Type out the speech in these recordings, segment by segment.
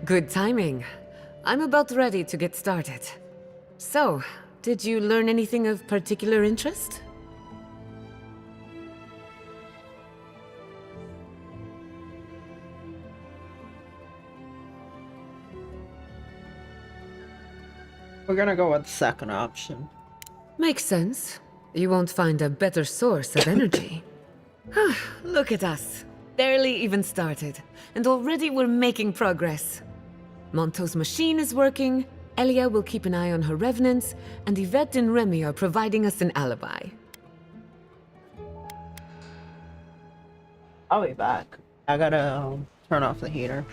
Good timing. I'm about ready to get started. So, did you learn anything of particular interest? We're gonna go with the second option. Makes sense. You won't find a better source of energy. Look at us. Barely even started, and already we're making progress. Monto's machine is working, Elia will keep an eye on her revenants, and Yvette and Remy are providing us an alibi. I'll be back. I gotta turn off the heater.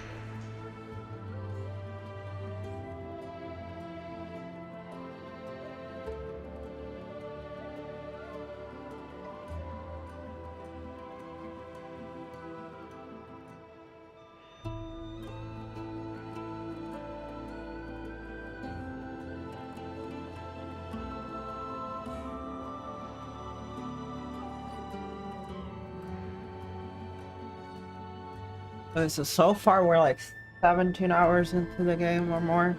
So far we're like 17 hours into the game or more.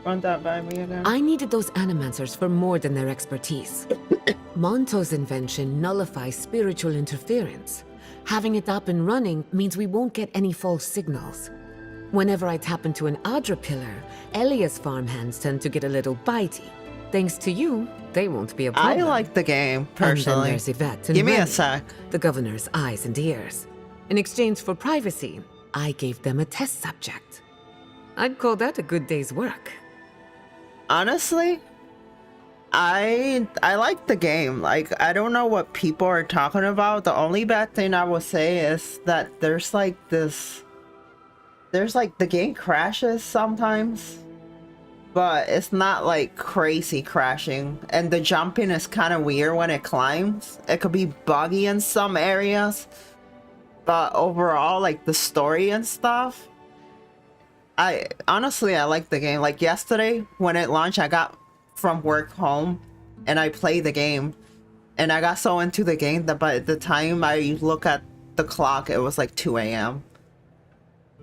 Run that by me again. I needed those animancers for more than their expertise. Monto's invention nullifies spiritual interference. Having it up and running means we won't get any false signals. Whenever I tap into an Adra pillar, Elia's farmhands tend to get a little bitey. Thanks to you, they won't be a problem. I like the game, And then personally. there's Yvette and Give me a Remy, sec. the governor's eyes and ears. In exchange for privacy, I gave them a test subject. I'd call that a good day's work. Honestly, I like the game. Like, I don't know what people are talking about. The only bad thing I will say is that there's like the game crashes sometimes, but it's not like crazy crashing, and the jumping is kind of weird when it climbs. It could be buggy in some areas, but overall, like the story and stuff, I honestly like the game. Like yesterday when it launched, I got from work home and I played the game, and I got so into the game that by the time I look at the clock, it was like 2 a.m.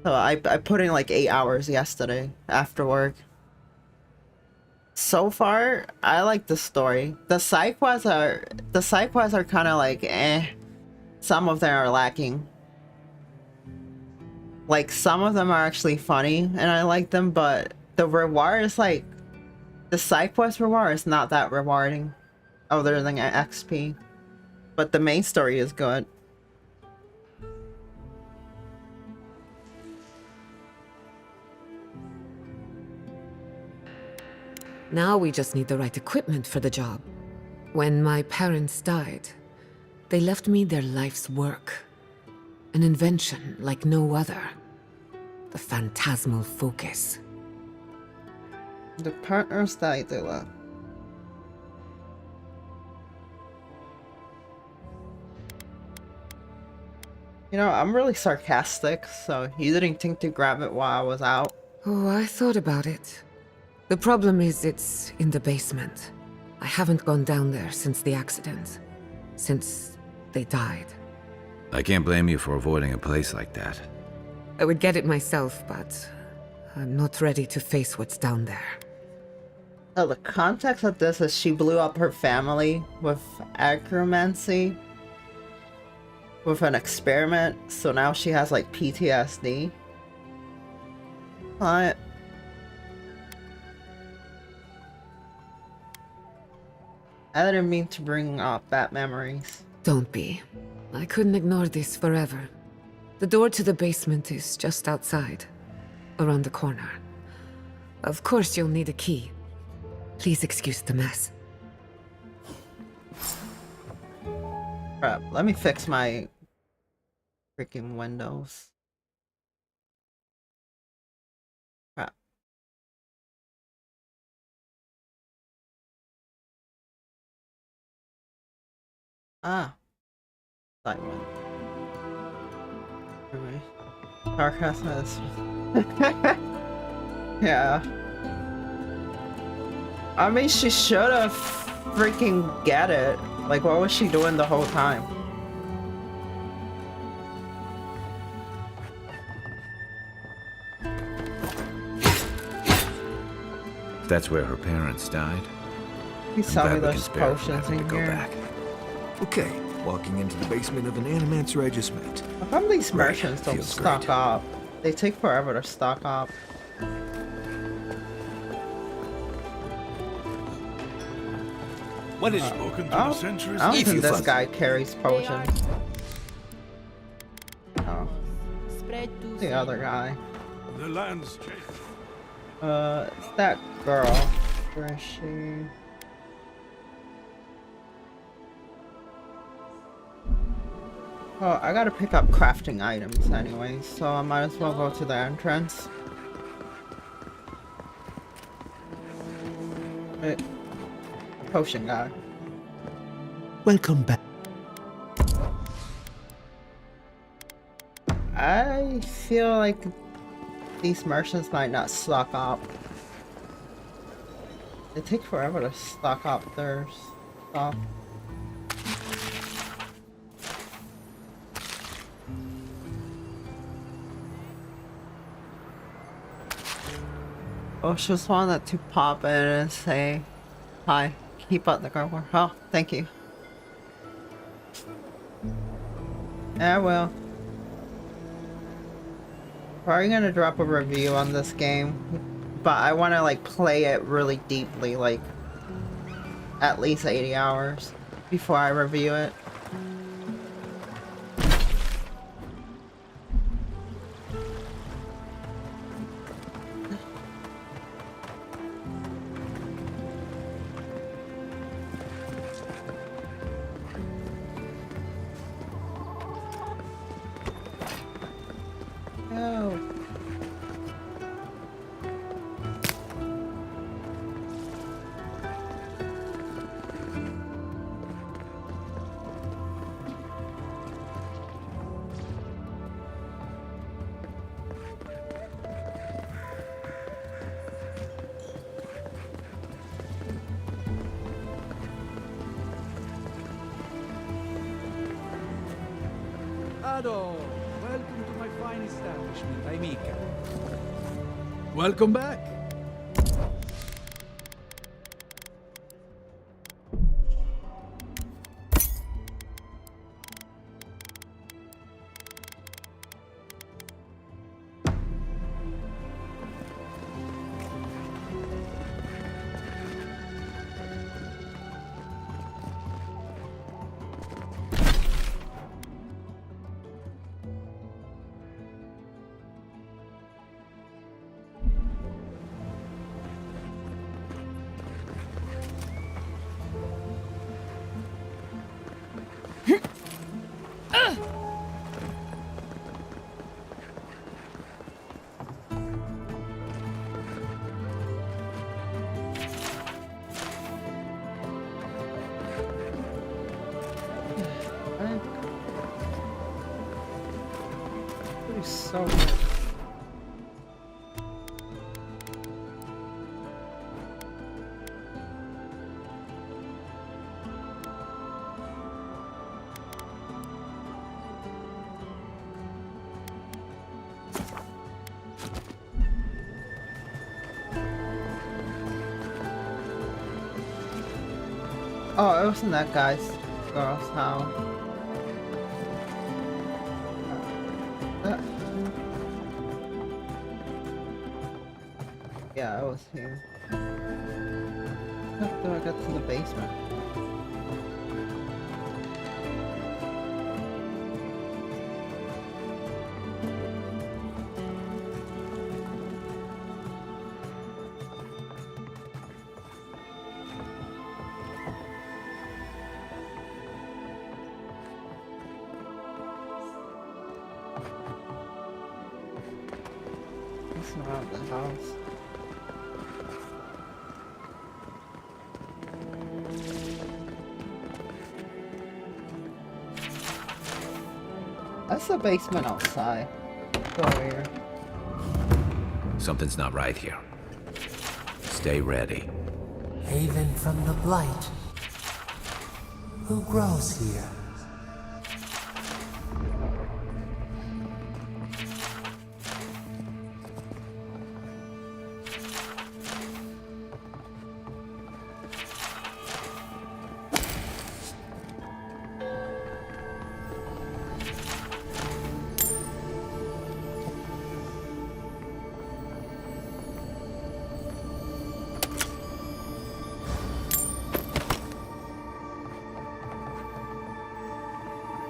So I put in like 8 hours yesterday after work. So far, I like the story. The side quests are kind of like eh. Some of them are lacking. Like, some of them are actually funny and I like them, but the reward is like, the side quest reward is not that rewarding other than XP. But the main story is good. Now we just need the right equipment for the job. When my parents died, they left me their life's work. An invention like no other. The phantasmal focus. The partners died, they left. You know, I'm really sarcastic, so you didn't think to grab it while I was out. Oh, I thought about it. The problem is it's in the basement. I haven't gone down there since the accident. Since they died. I can't blame you for avoiding a place like that. I would get it myself, but I'm not ready to face what's down there. Oh, the context of this is she blew up her family with acromancy. With an experiment, so now she has like PTSD. What? I didn't mean to bring up bad memories. Don't be. I couldn't ignore this forever. The door to the basement is just outside, around the corner. Of course you'll need a key. Please excuse the mess. Crap, let me fix my freaking windows. Crap. Ah. Side one. Anyway. Sarcasm is... Yeah. I mean, she should have freaking get it. Like, what was she doing the whole time? that's where her parents died, He I'm saw me glad we can those spare potions having in to go here. back. Okay, walking into the basement of an animancer I just met. How come these Right, merchants don't feels stock great. up? They take forever to stock up. What is it? Spoken to I the don't, sentries. I don't If think you this fancy. guy carries potions. Oh, Spread to the other guy. The lands change. It's that girl. Where is she? Oh, I gotta pick up crafting items anyway, so I might as well go to the entrance. Wait. Potion guy. Welcome back. I feel like these merchants might not stock up. They take forever to stock up their stuff. Oh, she just wanted to pop in and say hi. Keep up the good work. Oh, thank you. Yeah, well. Probably gonna drop a review on this game, but I want to like play it really deeply, like at least 80 hours before I review it. Oh. Ado, welcome to my fine establishment. I'm Ika. Welcome back. That is so good. Oh, it wasn't that girl's house. Yeah, it was here. How do I get to the basement? It's not the house. That's the basement outside. Go over here. Something's not right here. Stay ready. Haven from the blight. Who grows here?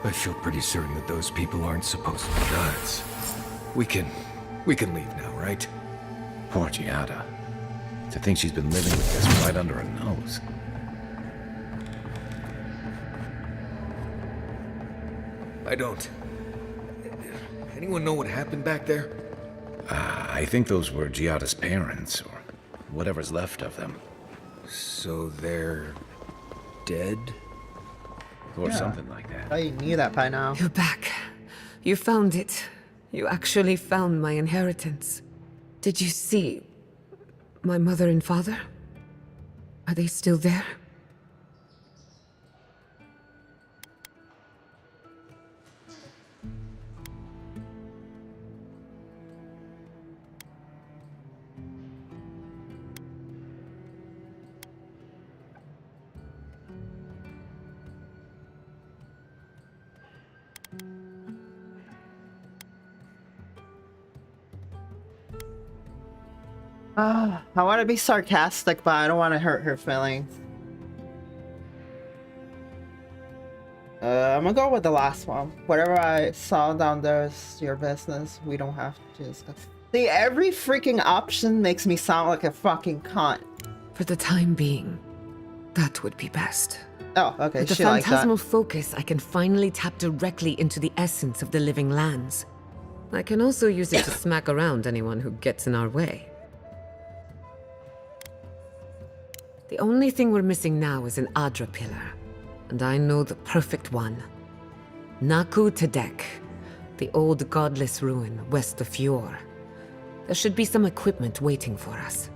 I feel pretty certain that those people aren't supposed to be gods. We can leave now, right? Poor Giada. To think she's been living with this right under her nose. I don't. Anyone know what happened back there? I think those were Giada's parents, or whatever's left of them. So they're dead? Or Yeah. something like that. I knew that by now. You're back. You found it. You actually found my inheritance. Did you see my mother and father? Are they still there? I want to be sarcastic, but I don't want to hurt her feelings. I'm gonna go with the last one. Whatever I saw down there is your business. We don't have to discuss. See, every freaking option makes me sound like a fucking cunt. For the time being, that would be best. Oh, okay, With the she like that. phantasmal focus, I can finally tap directly into the essence of the living lands. I can also use it to smack around anyone who gets in our way. The only thing we're missing now is an Adra pillar, and I know the perfect one. Naku Tedek, the old godless ruin west of Fjord. There should be some equipment waiting for us.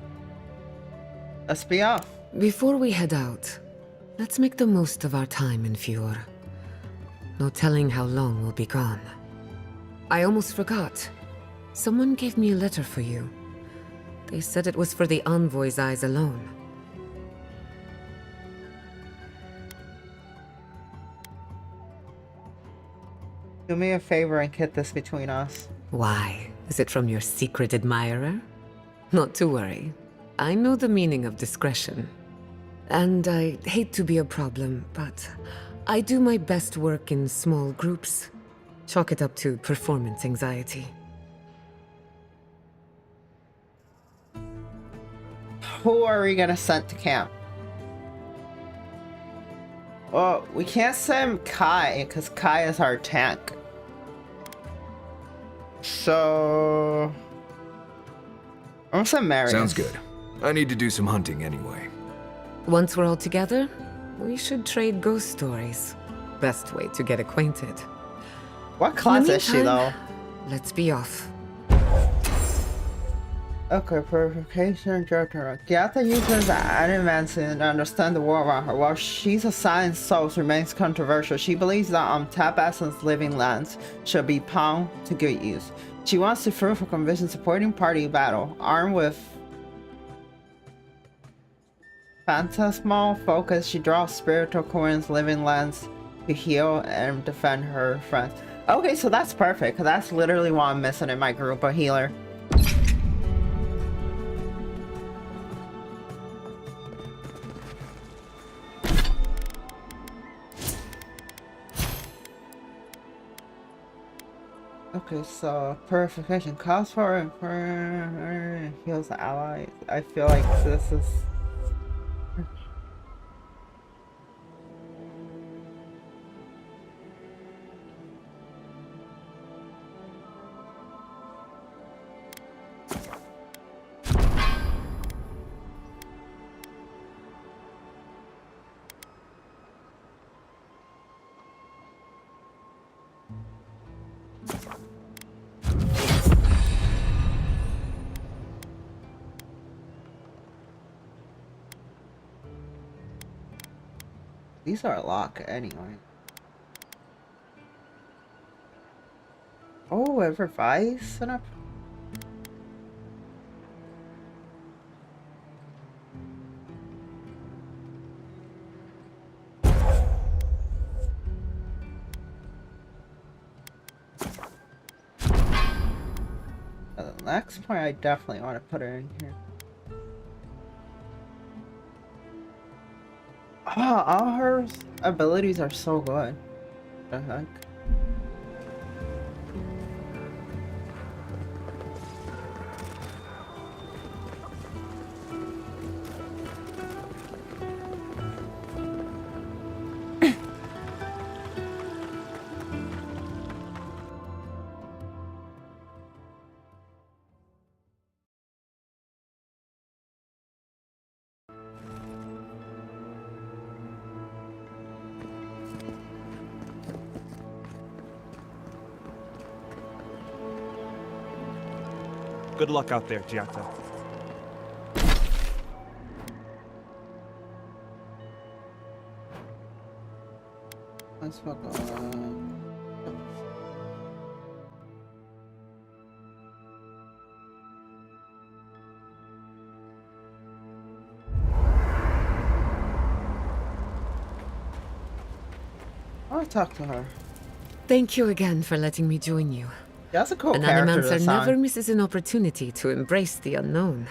Let's be off. Before we head out, let's make the most of our time in Fjord. No telling how long we'll be gone. I almost forgot. Someone gave me a letter for you. They said it was for the envoy's eyes alone. Do me a favor and keep this between us. Why? Is it from your secret admirer? Not to worry. I know the meaning of discretion. And I hate to be a problem, but I do my best work in small groups. Chalk it up to performance anxiety. Who are we gonna send to camp? Well, we can't send Kai, because Kai is our tank. So... I'm gonna send Marius. Sounds good. I need to do some hunting anyway. Once we're all together, we should trade ghost stories. Best way to get acquainted. What class is she, though? Let's be off. Okay, purification director. Gyatha uses animancing to understand the world around her. While she's a science soul remains controversial, she believes that tap essence living lands should be pound to good use. She wants to prove her conviction supporting party battle. Armed with phantasmal focus, she draws spiritual coins living lands to heal and defend her friends. Okay, so that's perfect, because that's literally what I'm missing in my group, a healer. Okay, so purification calls for heals the allies. I feel like this is... These are locked anyway. Oh, it revives and up. The next point I definitely want to put her in here. Oh, all her abilities are so good. The heck? Good luck out there, Giata. Let's fuck on. I'll talk to her. Thank you again for letting me join you. That's a cool An character animancer design. never misses an opportunity to embrace the unknown.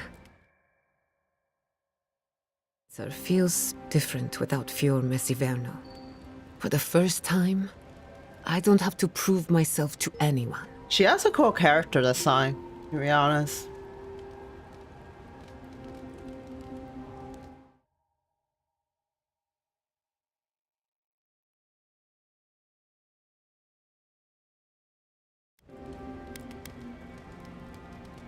So it feels different without Fior Messiverno. For the first time, I don't have to prove myself to anyone. She has a cool character design, to be honest.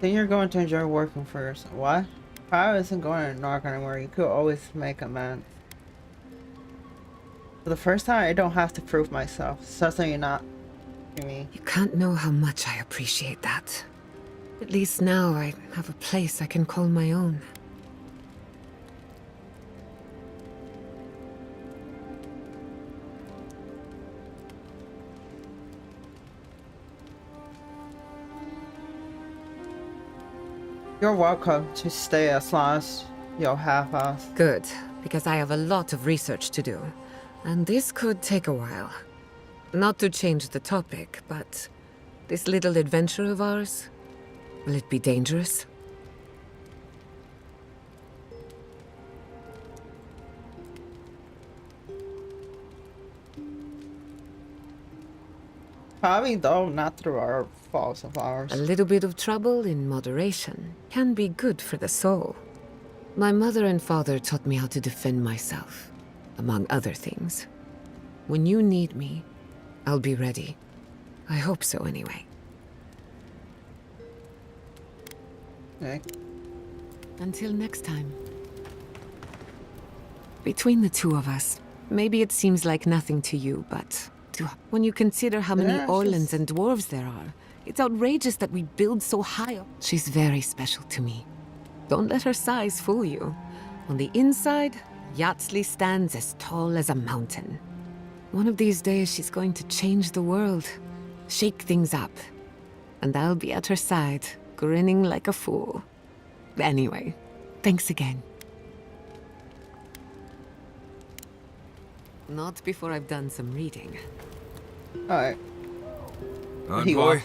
Then you're going to enjoy working for yourself. What? Power isn't going to knock anywhere. You could always make amends. For the first time, I don't have to prove myself. Certainly not to me. You can't know how much I appreciate that. At least now I have a place I can call my own. You're welcome to stay as long as you'll have us. Good, because I have a lot of research to do. And this could take a while. Not to change the topic, but this little adventure of ours, will it be dangerous? Probably though, not through our faults of ours. A little bit of trouble in moderation can be good for the soul. My mother and father taught me how to defend myself, among other things. When you need me, I'll be ready. I hope so anyway. Okay. Until next time. Between the two of us, maybe it seems like nothing to you, but when you consider how many Yeah, Orlans she's- and dwarves there are, it's outrageous that we build so high up. She's very special to me. Don't let her size fool you. On the inside, Yatsley stands as tall as a mountain. One of these days, she's going to change the world, shake things up. And I'll be at her side, grinning like a fool. Anyway, thanks again. Not before I've done some reading. Alright. He Envoy? will.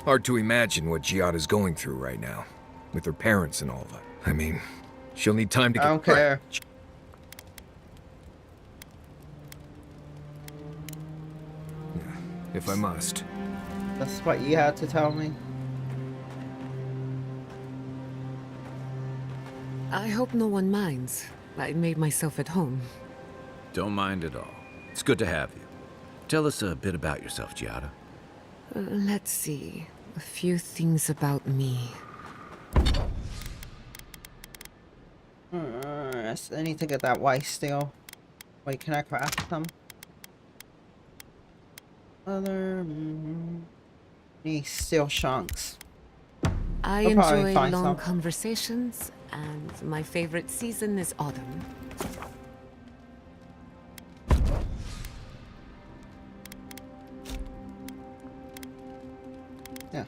Hard to imagine what Giada's going through right now, with her parents and all that. I mean, she'll need time to I get... don't care. If I must. That's what you had to tell me. I hope no one minds. I made myself at home. Don't mind at all. It's good to have you. Tell us a bit about yourself, Giada. Let's see. A few things about me. I need to get that white steel. Wait, can I craft some? Other... Need steel chunks. I We'll probably enjoy find long some. conversations, and my favorite season is autumn. Yeah.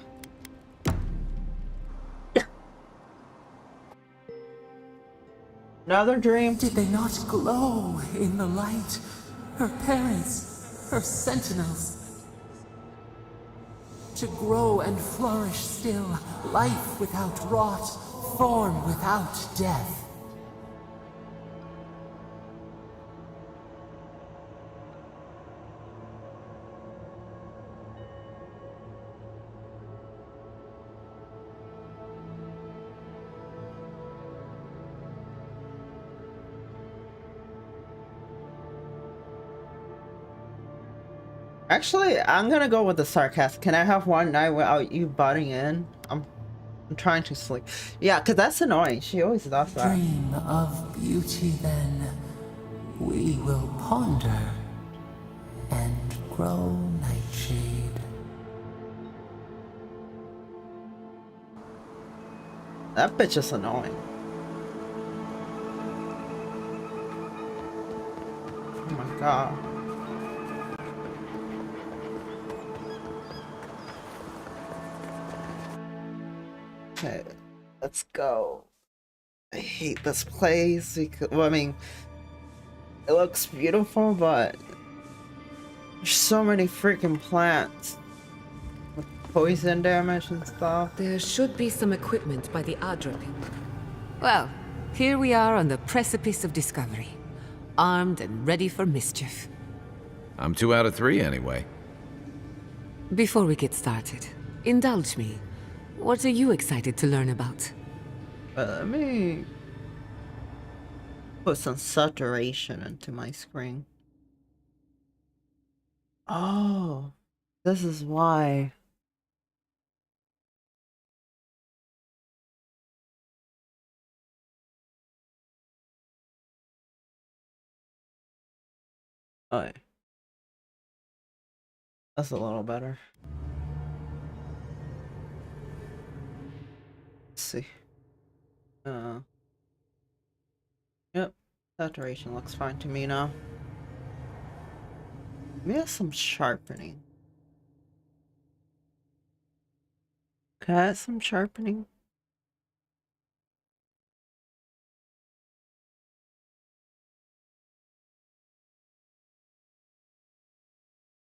Another dream? Did they not glow in the light? Her parents, her sentinels. To grow and flourish still, life without rot, form without death. Actually, I'm gonna go with the sarcasm. Can I have one night without you butting in? I'm trying to sleep. Yeah, because that's annoying. She always does that. Dream of beauty then. We will ponder and grow nightshade. That bitch is annoying. Oh my god. Okay, let's go. I hate this place because, well, I mean, it looks beautiful, but there's so many freaking plants with poison damage and stuff. There should be some equipment by the Adra pit. Well, here we are on the precipice of discovery. Armed and ready for mischief. I'm 2 out of 3 anyway. Before we get started, indulge me. What are you excited to learn about? Let me put some saturation into my screen. Oh, this is why. Oh, that's a little better. Let's see. Yep, saturation looks fine to me now. Maybe have some sharpening. Can I add some sharpening?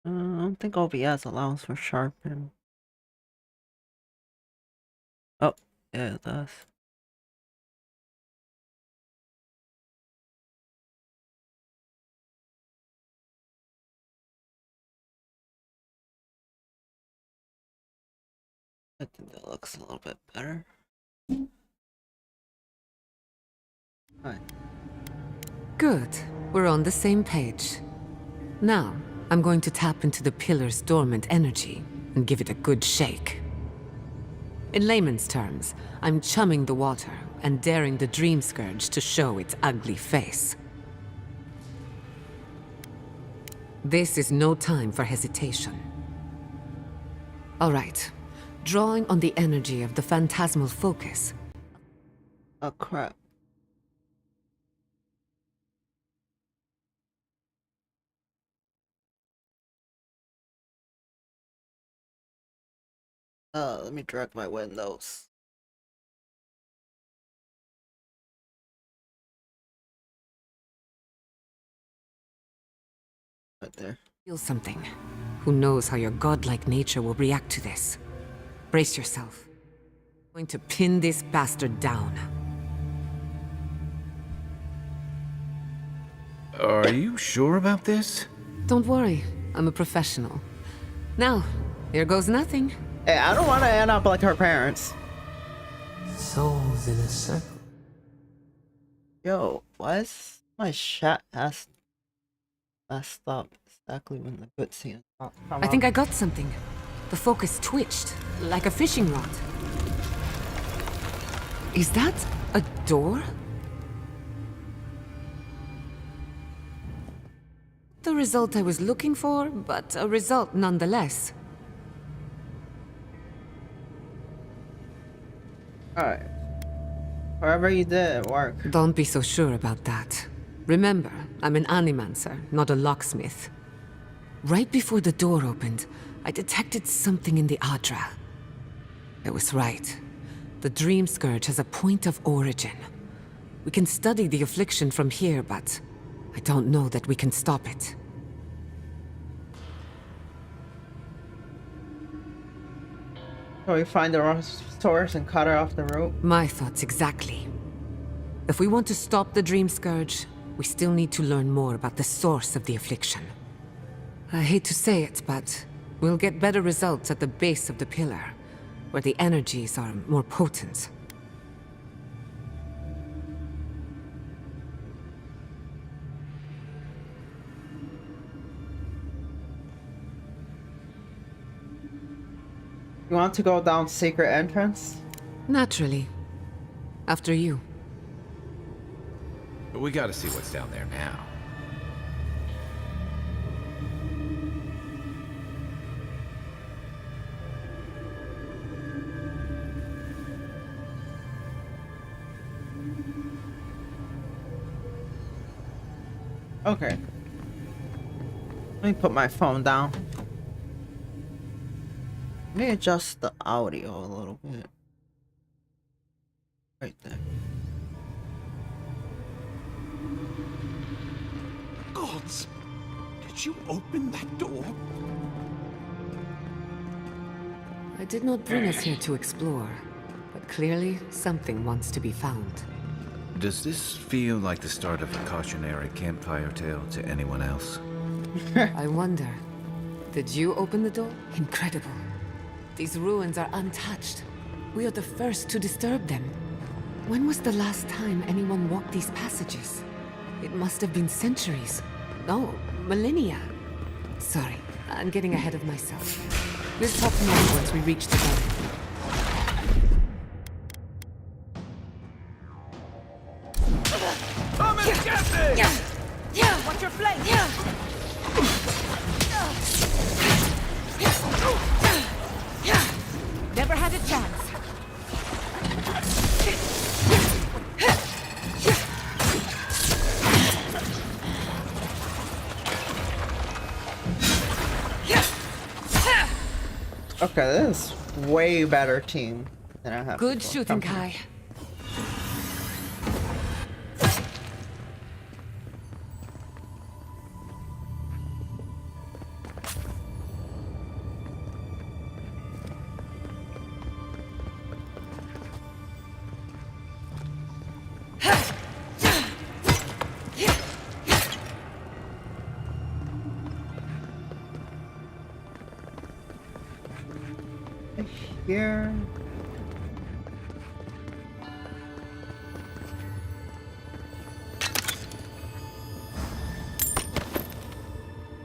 I don't think OBS allows for sharpen. Oh, yeah, it does. I think that looks a little bit better. Alright. Good. We're on the same page. Now, I'm going to tap into the pillar's dormant energy and give it a good shake. In layman's terms, I'm chumming the water and daring the dream scourge to show its ugly face. This is no time for hesitation. All right. Drawing on the energy of the phantasmal focus. Oh crap. Let me drag my windows. Right there. Feel something. Who knows how your godlike nature will react to this? Brace yourself. I'm going to pin this bastard down. Are you sure about this? Don't worry, I'm a professional. Now, here goes nothing. Hey, I don't want to end up like her parents. Souls in a circle. Yo, why is my chat ass messed up exactly when the good scene come I think I got something. The focus twitched, like a fishing rod. Is that a door? The result I was looking for, but a result nonetheless. Alright. Wherever you did, it worked. Don't be so sure about that. Remember, I'm an animancer, not a locksmith. Right before the door opened, I detected something in the Adra. I was right. The Dream Scourge has a point of origin. We can study the affliction from here, but I don't know that we can stop it. So we find the wrong source and cut her off the rope. My thoughts exactly. If we want to stop the Dream Scourge, we still need to learn more about the source of the affliction. I hate to say it, but we'll get better results at the base of the pillar, where the energies are more potent. You want to go down secret entrance? Naturally. After you. But we gotta see what's down there now. Okay. Let me put my phone down. Let me adjust the audio a little bit. Right there. Gods! Did you open that door? I did not bring us here to explore, but clearly something wants to be found. Does this feel like the start of a cautionary campfire tale to anyone else? I wonder, did you open the door? Incredible. These ruins are untouched. We are the first to disturb them. When was the last time anyone walked these passages? It must have been centuries. No, millennia. Sorry, I'm getting ahead of myself. We'll talk more once we reach the garden. Come and get me! Watch your flank! Never had a chance. Okay, this is way better team than I have. Good before. shooting, Come Kai. here.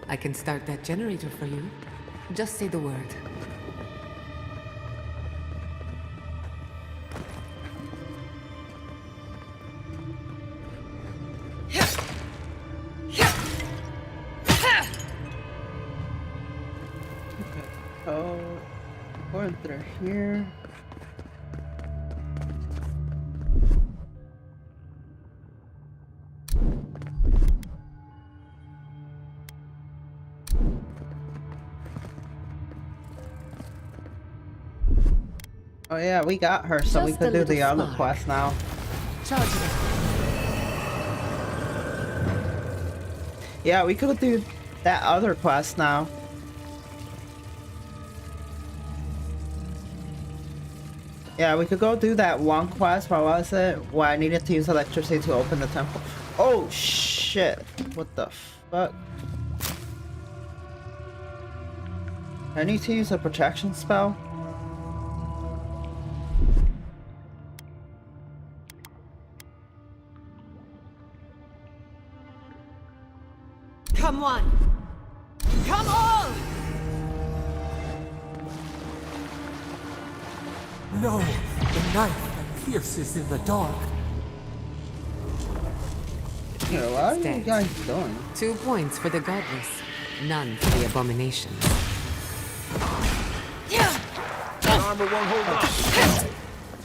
I can start that generator for you. Just say the word. Oh, going through here. Oh yeah, we got her, so we Just could a do the little other spark. quest now. Charge it. Yeah, we could do that other quest now. Yeah, we could go do that one quest. What was it? Where I needed to use electricity to open the temple. Oh shit! What the fuck? I need to use a protection spell. Come on! Come all! No, the knife that pierces in the dark. Yeah, what are you Dead. guys doing? 2 points for the godless, none for the abomination. Armor won't hold up.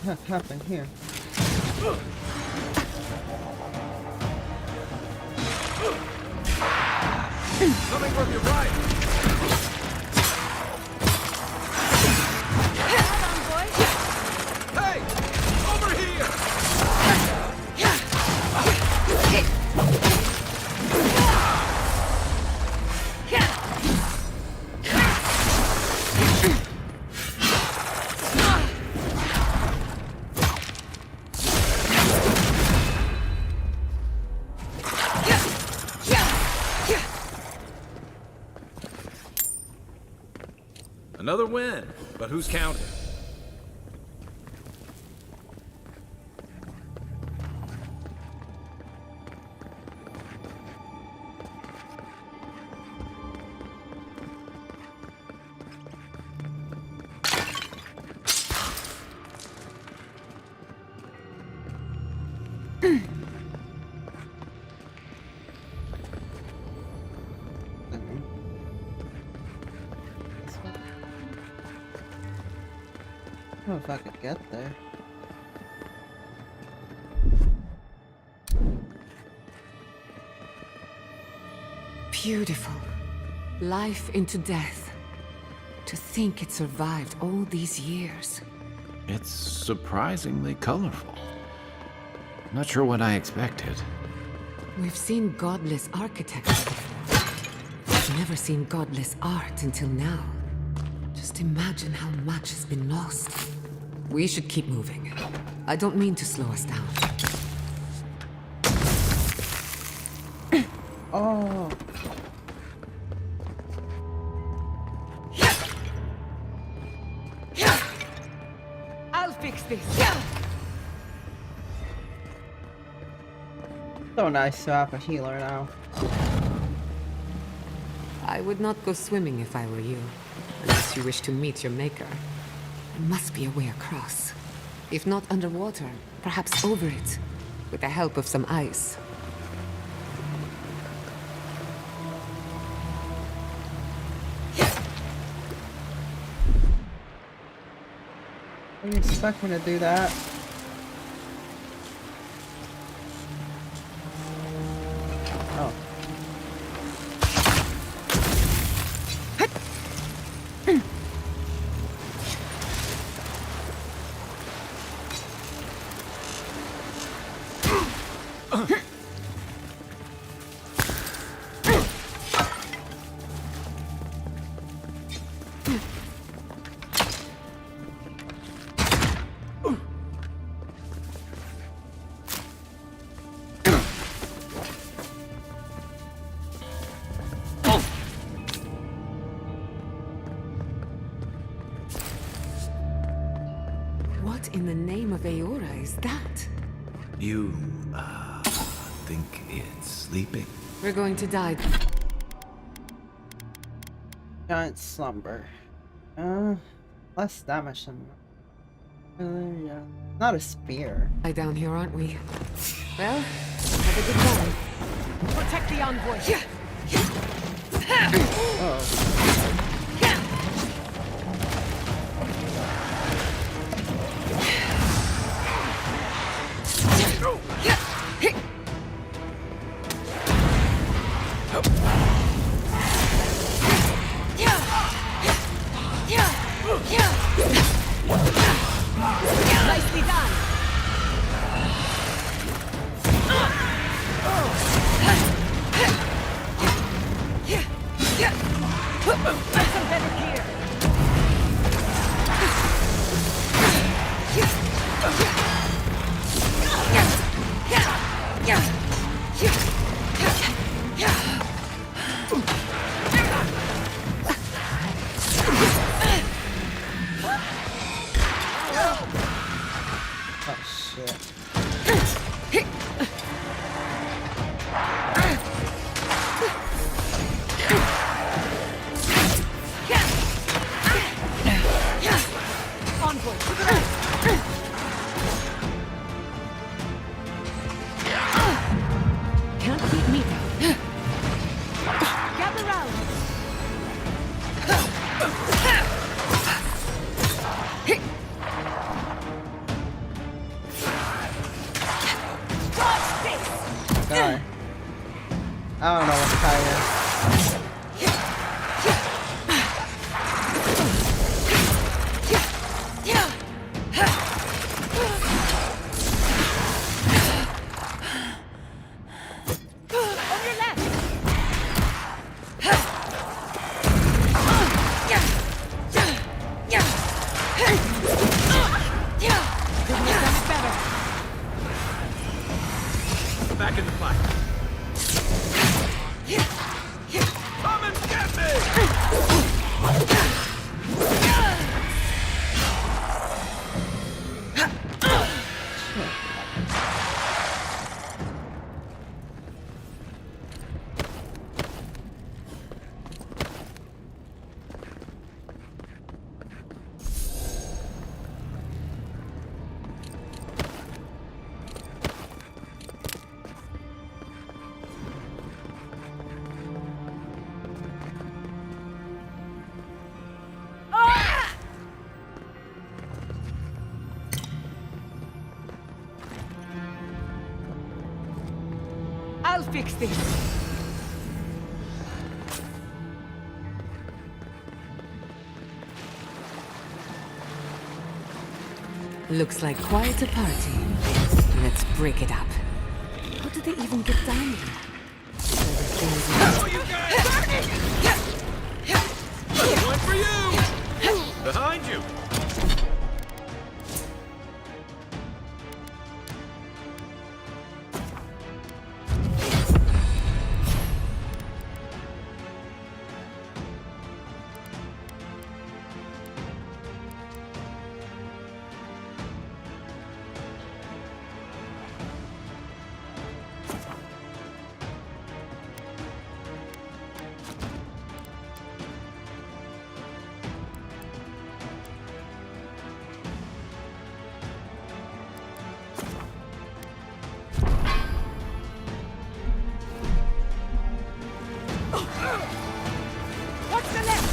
What happened here? Coming from your right. Hey! Over here! Another win, but who's counting? know if I could get there. Beautiful. Life into death. To think it survived all these years. It's surprisingly colorful. Not sure what I expected. We've seen godless architecture before. We've never seen godless art until now. Just imagine how much has been lost. We should keep moving. I don't mean to slow us down. Oh. I'll fix this. So nice to have a healer now. I would not go swimming if I were you. Unless you wish to meet your maker. There must be a way across. If not underwater, perhaps over it. With the help of some ice. What do you expect me to do that? Oh. What in the name of Aora is that? You, think it's sleeping? We're going to die. Giant slumber. Less damage than. Yeah. Not a spear. Lie down here, aren't we? Well, have a good time. Protect the envoy. Oh. Nicely done. Get some better gear. Oh shit. Envoy, to the right. Can't keep me down. Gather round. Watch this. Die. I don't know what the tie is. On your left. Couldn't have done it better. Back in the fight. Come and get fix this. Looks like quite a party. Let's break it up. How did they even get down here? One for you! Behind you! What's the left?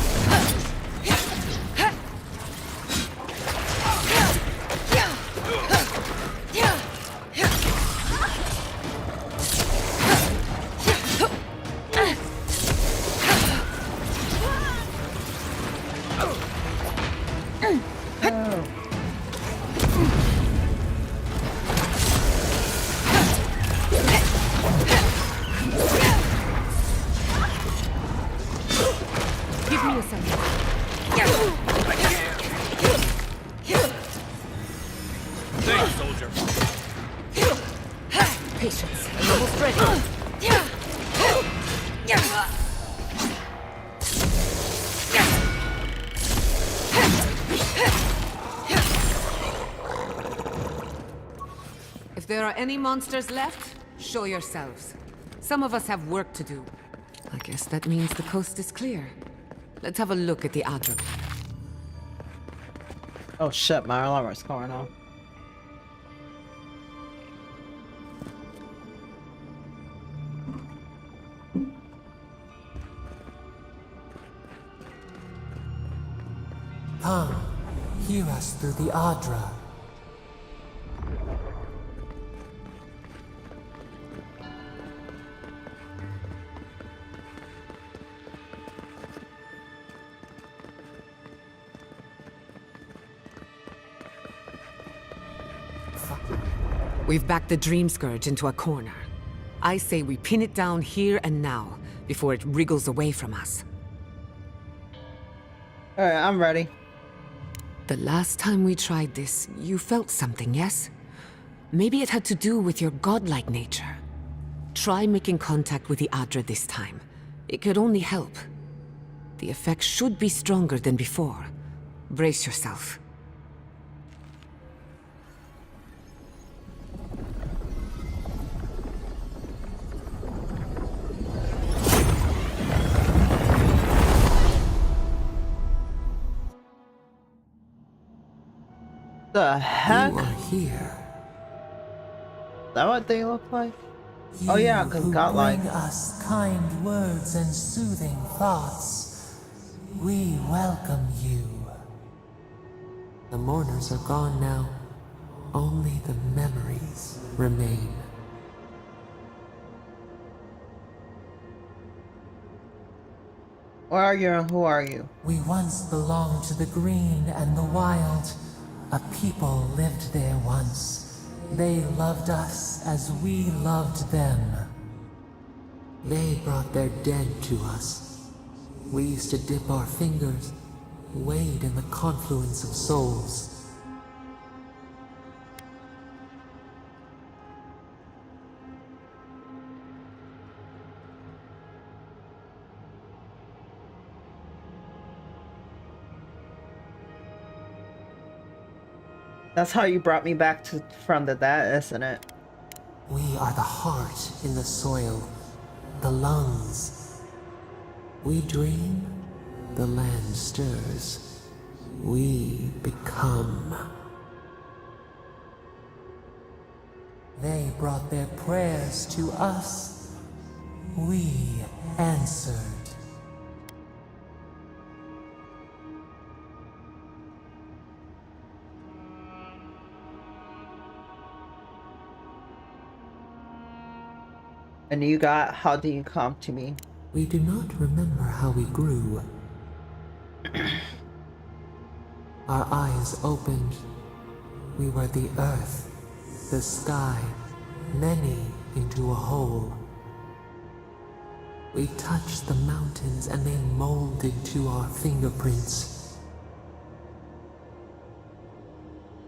Give me a second. Thanks, soldier. Patience. I'm almost ready. If there are any monsters left, show yourselves. Some of us have work to do. I guess that means the coast is clear. Let's have a look at the Adra. Oh shit, my alarm is going off. Come, hear us through the Adra. We've backed the Dream Scourge into a corner. I say we pin it down here and now, before it wriggles away from us. Alright, I'm ready. The last time we tried this, you felt something, yes? Maybe it had to do with your godlike nature. Try making contact with the Adra this time. It could only help. The effect should be stronger than before. Brace yourself. The heck? You are here. Is that what they look like? You Oh yeah, 'cause who godlike. bring us kind words and soothing thoughts. We welcome you. The mourners are gone now. Only the memories remain. Where are you and who are you? We once belonged to the green and the wild. A people lived there once. They loved us as we loved them. They brought their dead to us. We used to dip our fingers, wade in the confluence of souls. That's how you brought me back to from the dead, isn't it? We are the heart in the soil, the lungs. We dream, the land stirs. We become. They brought their prayers to us. We answered. And you got, how do you come to me? We do not remember how we grew. Our eyes opened. We were the earth, the sky, many into a whole. We touched the mountains and they molded to our fingerprints.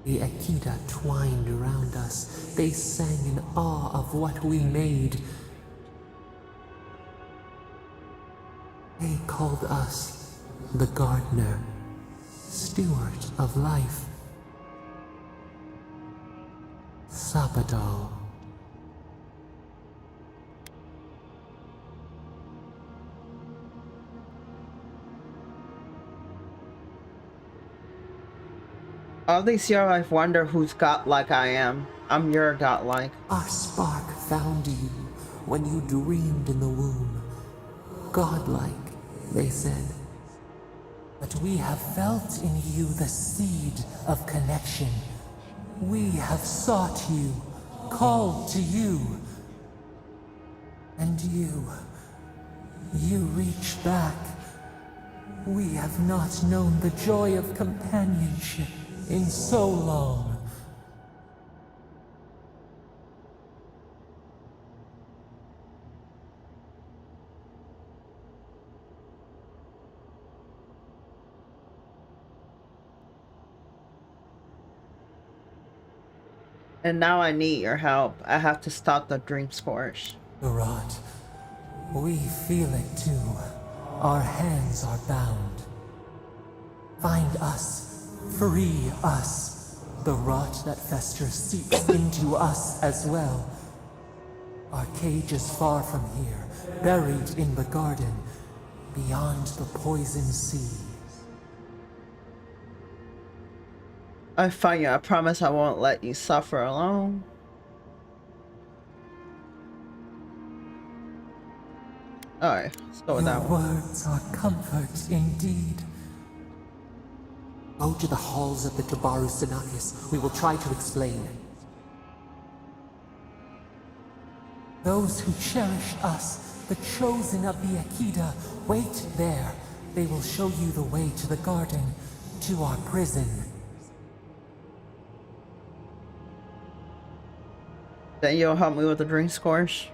The Akita twined around us. They sang in awe of what we made. They called us the gardener, steward of life. Sapadal. All these years I've wondered who's godlike I am. I'm your godlike. Our spark found you when you dreamed in the womb. Godlike, they said. But we have felt in you the seed of connection. We have sought you, called to you. And you reach back. We have not known the joy of companionship in so long. And now I need your help. I have to stop the dream scourge. Rot, we feel it too. Our hands are bound. Find us, free us. The rot that festers seeps into us as well. Our cage is far from here, buried in the garden, beyond the poison sea. I find you. I promise I won't let you suffer alone. Alright, let's go with that Your one. words are comfort indeed. Go to the halls of the Tabaru Sinakis. We will try to explain. Those who cherish us, the chosen of the Akita, wait there. They will show you the way to the garden, to our prison. Then you'll help me with the dream scourge?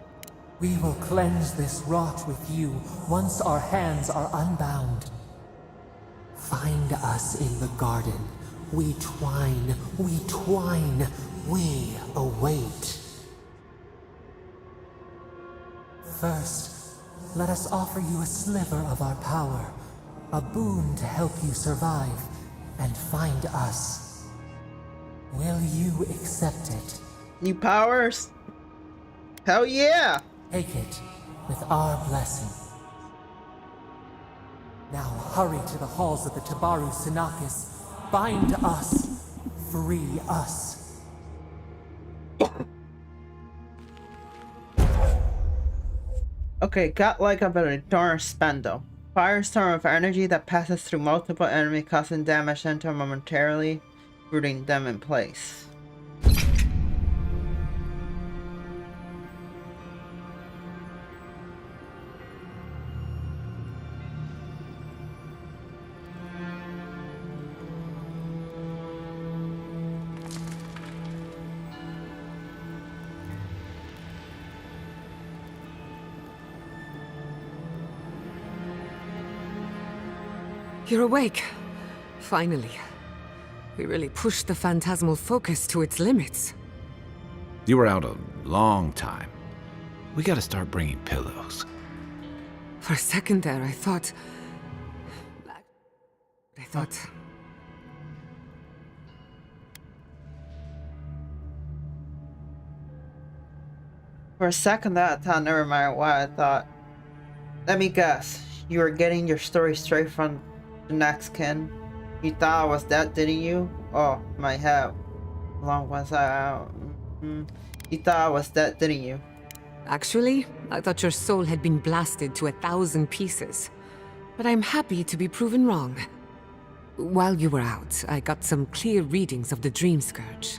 We will cleanse this rot with you once our hands are unbound. Find us in the garden. We twine, we await. First, let us offer you a sliver of our power, a boon to help you survive and find us. Will you accept it? New powers? Hell yeah! Take it with our blessing. Now hurry to the halls of the Tabaru Sinakis. Bind us. Free us. Okay, godlike ability, Darn Spando. Firestorm of energy that passes through multiple enemies, causing damage into momentarily, rooting them in place. You're awake. Finally. We really pushed the phantasmal focus to its limits. You were out a long time. We gotta start bringing pillows. For a second there, I thought... For a second that time, never mind what I thought. Let me guess. You were getting your story straight from the next kin. You thought I was dead, didn't you? Oh, my head. How long was I out? You thought I was dead, didn't you? Actually, I thought your soul had been blasted to 1,000 pieces. But I'm happy to be proven wrong. While you were out, I got some clear readings of the Dream Scourge.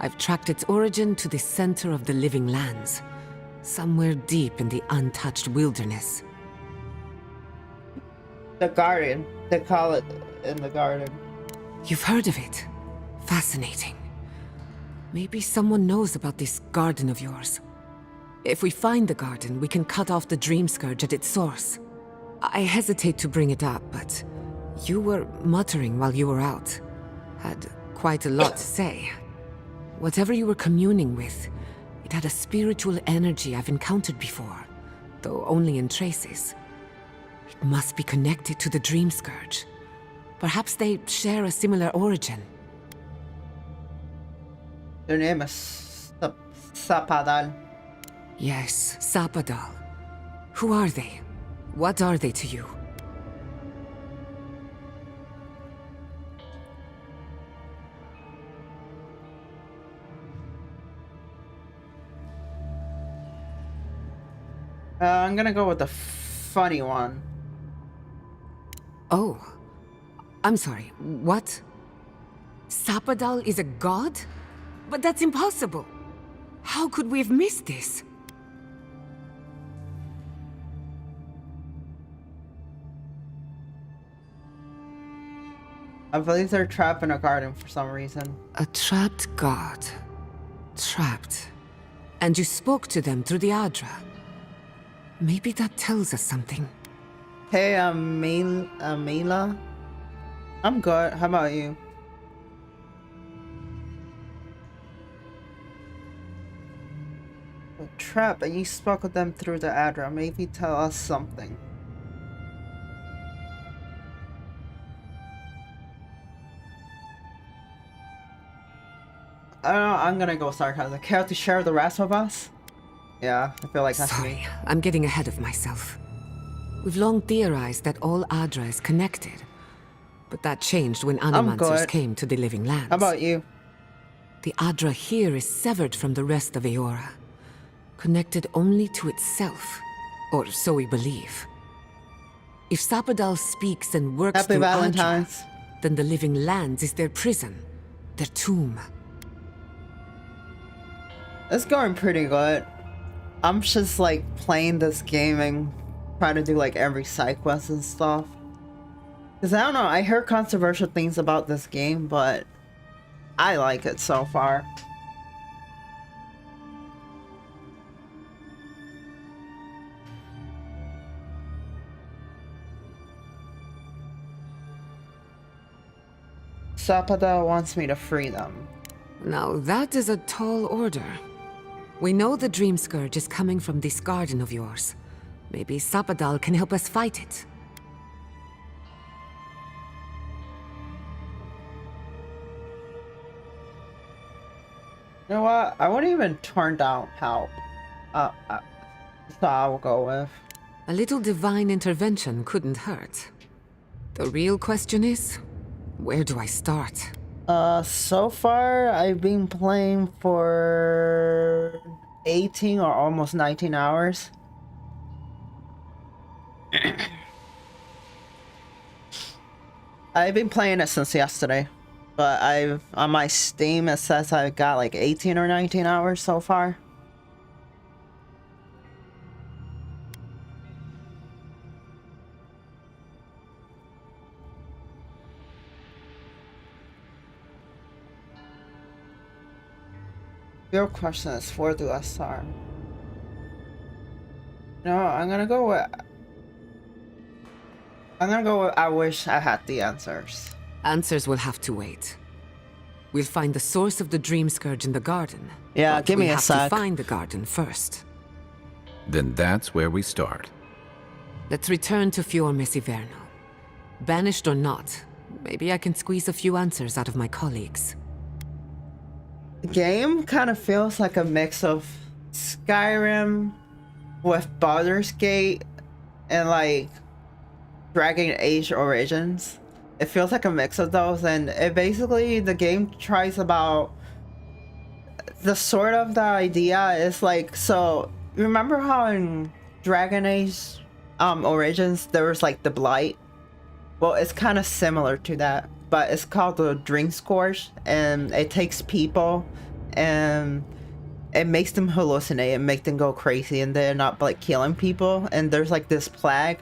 I've tracked its origin to the center of the living lands. somewhere deep in the untouched wilderness. The garden. They call it in the garden. You've heard of it? Fascinating. Maybe someone knows about this garden of yours. If we find the garden, we can cut off the dream scourge at its source. I hesitate to bring it up, but you were muttering while you were out. Had quite a lot to say. Whatever you were communing with, it had a spiritual energy I've encountered before, though only in traces. It must be connected to the dream scourge. Perhaps they share a similar origin. Their name is Sapadal. Yes, Sapadal. Who are they? What are they to you? I'm gonna go with the funny one. Oh. I'm sorry, what? Sapadal is a god? But that's impossible. How could we have missed this? I believe they're trapped in a garden for some reason. A trapped god. Trapped. And you spoke to them through the Adra. Maybe that tells us something. Hey, Amila? I'm good. How about you? A trap, and you spoke with them through the Adra. Maybe tell us something. I don't know, I'm gonna go sarcasm. Care to share the rest with us? Yeah, I feel like that's me. Sorry, I'm getting ahead of myself. We've long theorized that all Adra is connected. But that changed when Animancers good. came to the Living Lands. How about you? The Adra here is severed from the rest of Eora. Connected only to itself. Or so we believe. If Sapadal speaks and works Happy through Valentine's. Adra, then the Living Lands is their prison. Their tomb. It's going pretty good. I'm just like playing this game and trying to do like every side quest and stuff. Cause I don't know, I heard controversial things about this game, but I like it so far. Sapada wants me to free them. Now that is a tall order. We know the Dream Scourge is coming from this garden of yours. Maybe Sapadal can help us fight it. You know what? I wouldn't even turn down help. So I'll go with. A little divine intervention couldn't hurt. The real question is, where do I start? So far I've been playing for 18 or almost 19 hours. I've been playing it since yesterday, but on my Steam it says I've got like 18 or 19 hours so far. Your question is, where do I start? No, I'm gonna go with I wish I had the answers. Answers will have to wait. We'll find the source of the Dream Scourge in the garden. Yeah, but give me we a have sec. to find the garden first. Then that's where we start. Let's return to Fior Mesiverno. Banished or not, maybe I can squeeze a few answers out of my colleagues. The game kind of feels like a mix of Skyrim with Baldur's Gate and like Dragon Age Origins. It feels like a mix of those, and it basically, the game tries about the sort of the idea is like, so remember how in Dragon Age Origins there was like the Blight? Well, it's kind of similar to that, but it's called the Dream Scourge, and it takes people and it makes them hallucinate and make them go crazy, and they're not like killing people. And there's like this plague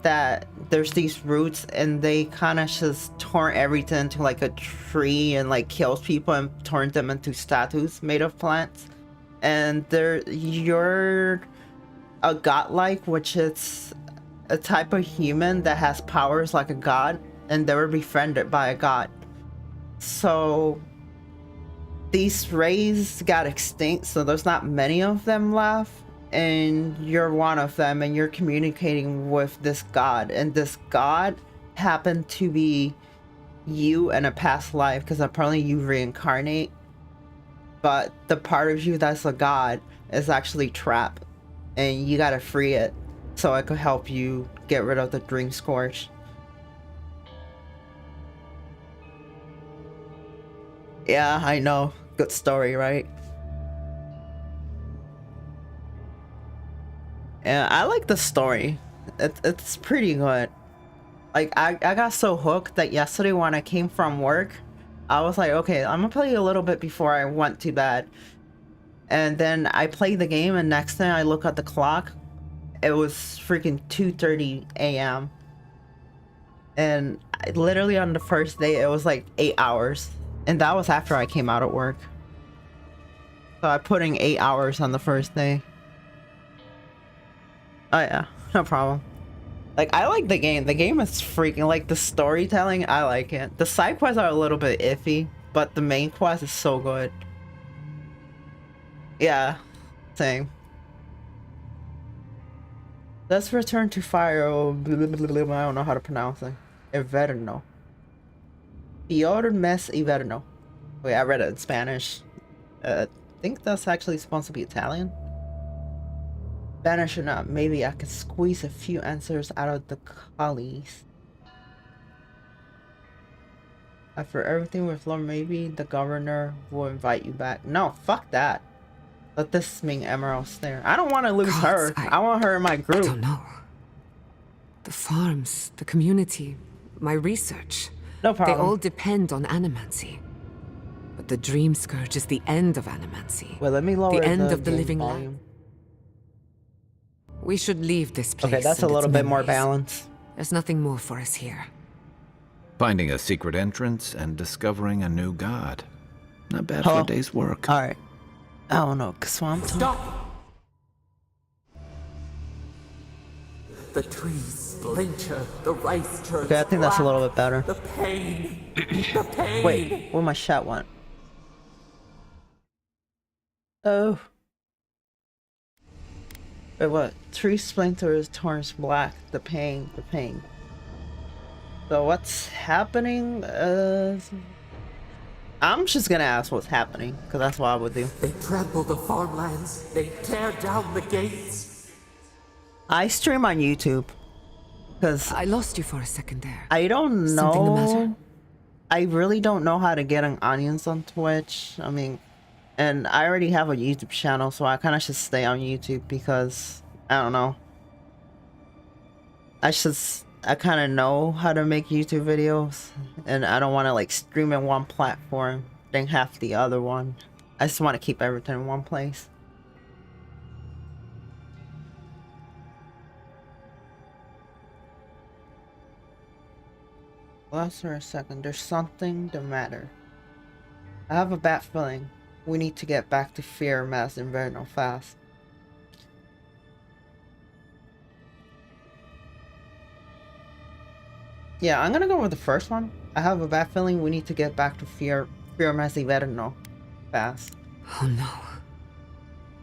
that there's these roots, and they kind of just turn everything into like a tree and like kills people and turns them into statues made of plants. And you're a godlike, which is a type of human that has powers like a god, and they were befriended by a god. So these rays got extinct, so there's not many of them left, and you're one of them, and you're communicating with this god, and this god happened to be you in a past life, because apparently you reincarnate, but the part of you that's a god is actually trapped, and you gotta free it so it could help you get rid of the Dream Scourge. Yeah, I know. Good story, right? Yeah, I like the story. It's pretty good. Like, I got so hooked that yesterday when I came from work, I was like, okay, I'm gonna play a little bit before I went to bed. And then I played the game, and next thing I look at the clock, it was freaking 2:30 a.m. And literally on the first day, it was like 8 hours. And that was after I came out of work. So I put in 8 hours on the first day. Oh yeah, no problem. Like, I like the game. The game is freaking, like, the storytelling, I like it. The side quests are a little bit iffy, but the main quest is so good. Yeah, same. Let's return to fire. I don't know how to pronounce it. Inverno. Peor mes Inverno. Wait, I read it in Spanish. I think that's actually supposed to be Italian. Spanish or not, maybe I could squeeze a few answers out of the collies. After everything with Lord, maybe the governor will invite you back. No, fuck that. Let this mean Emerald's there. I don't want to lose her. I want her in my group. I don't know. The farms, the community, my research. No problem. They all depend on animancy. But the Dream Scourge is the end of animancy. Well, let me lower the end of the game living volume. land. We should leave this place. Okay, that's a and little its bit more memories. balanced. There's nothing more for us here. Finding a secret entrance and discovering a new god. Not bad Hello? for a day's work. Alright. I don't know, Swamp. Stop! The trees splinter, the rice turns Okay, I think that's a little black. bit better. The pain! The pain! Wait, where my shot went? Oh. Wait, what? Tree splinters turns black. The pain. So what's happening? I'm just gonna ask what's happening, because that's what I would do. They trample the farmlands. They tear down the gates. I stream on YouTube, because I lost you for a second there. I don't know. Something the matter? I really don't know how to get an audience on Twitch. I mean, and I already have a YouTube channel, so I kind of should stay on YouTube because, I don't know. I kind of know how to make YouTube videos, and I don't want to like stream in one platform, then half the other one. I just want to keep everything in one place. Last for a second, there's something the matter. I have a bad feeling. We need to get back to Fear Mass Inverno fast. Yeah, I'm gonna go with the first one. I have a bad feeling we need to get back to Fear Mass Inverno fast. Oh no.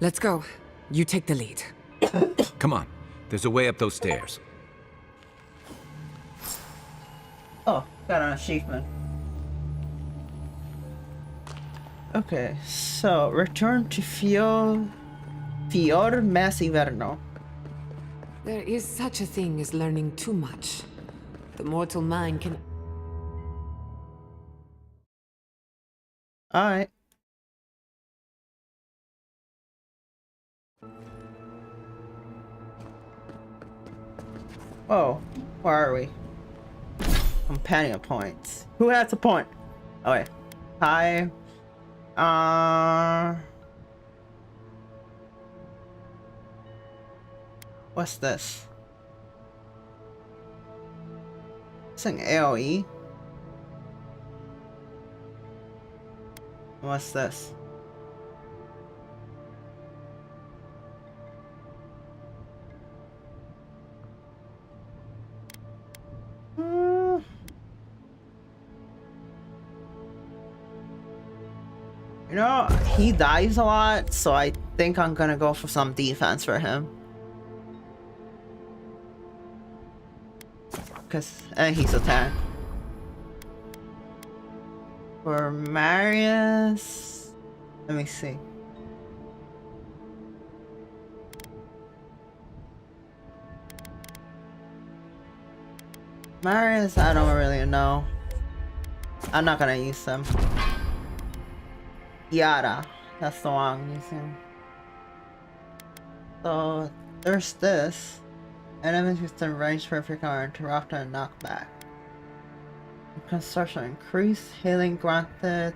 Let's go. You take the lead. Come on. There's a way up those stairs. Oh, got an achievement. Okay, so return to Fior Mass Inverno. There is such a thing as learning too much. The mortal mind can... Alright. Oh, where are we? Companion points. Who has a point? Okay. Hi. What's this? It's an AoE. What's this? You know, he dies a lot, so I think I'm gonna go for some defense for him. And he's a tank. For Marius, let me see. Marius, I don't really know. I'm not gonna use them. Yada, that's the one I'm using. So there's this. Enemies with the range perfect are interrupt and knock back. Construction increase, healing granted.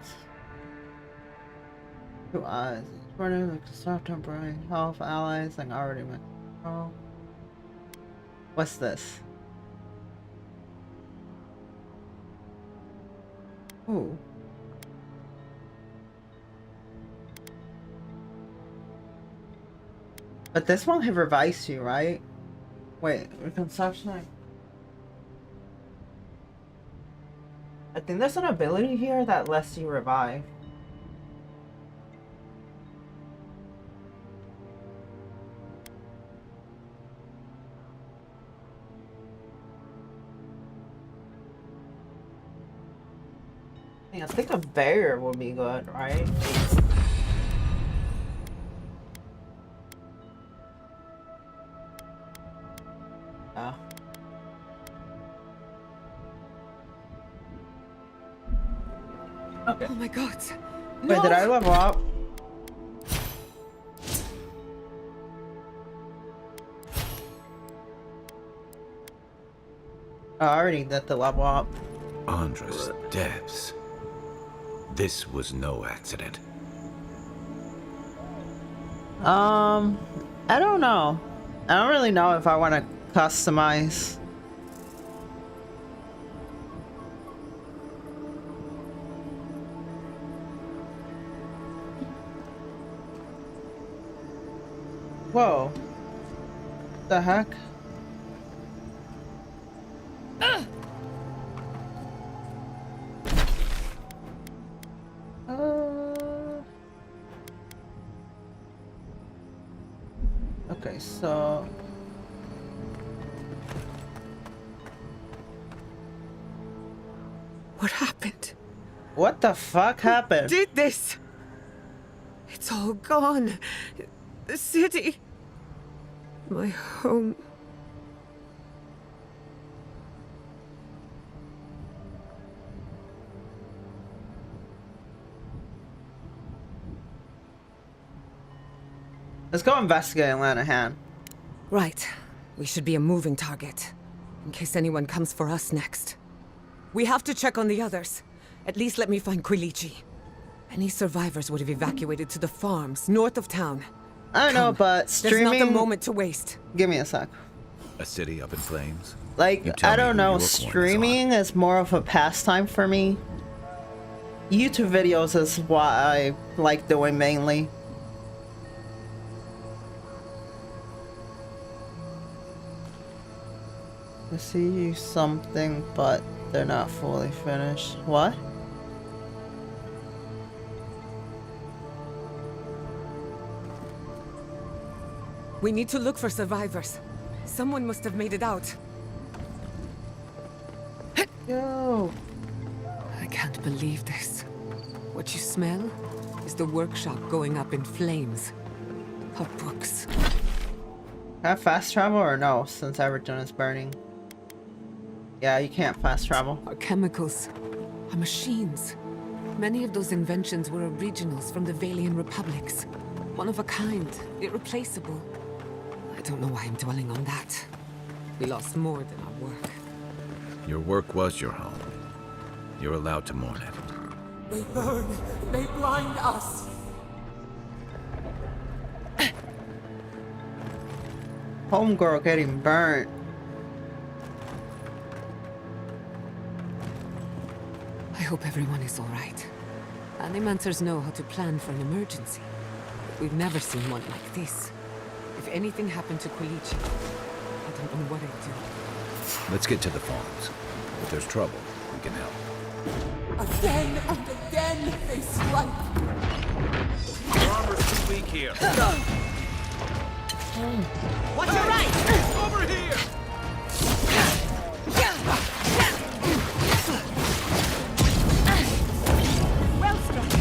2 eyes. Running with construct temporary health allies and already went. Oh. What's this? Ooh. But this one have revised you, right? Wait, reconstruction. I think there's an ability here that lets you revive. I think a barrier would be good, right? Yeah. Okay. Oh my god. Wait, No! did I level up? Oh, I already did the level up. Andra's deaths. This was no accident. I don't know. I don't really know if I want to customize. Whoa. The heck? Okay, so What happened? what the fuck happened? Did this? It's all gone. The city. My home. Let's go investigate Lanahan. Right. We should be a moving target. In case anyone comes for us next. We have to check on the others. At least let me find Quilici. Any survivors would have evacuated to the farms north of town. I know, Come. but streaming. There's not a moment to waste. Give me a sec. A city up in flames? Like, You tell I me don't who know, your coin is on. streaming is more of a pastime for me. YouTube videos is what I like doing mainly. I see something, but they're not fully finished. What? We need to look for survivors. Someone must have made it out. Yo. I can't believe this. What you smell is the workshop going up in flames. Our books. Can I fast travel or no, since everything is burning? Yeah, you can't fast travel. Our chemicals. Our machines. Many of those inventions were originals from the Valian republics. One of a kind. Irreplaceable. I don't know why I'm dwelling on that. We lost more than our work. Your work was your home. You're allowed to mourn it. They burn. They blind us. Homegirl getting burnt. I hope everyone is all right. Animancers know how to plan for an emergency. But we've never seen one like this. If anything happened to Quilichi, I don't know what I'd do. Let's get to the farms. If there's trouble, we can help. Again and again they strike. Our armor's too weak here. Watch your right! Over here! Well struck.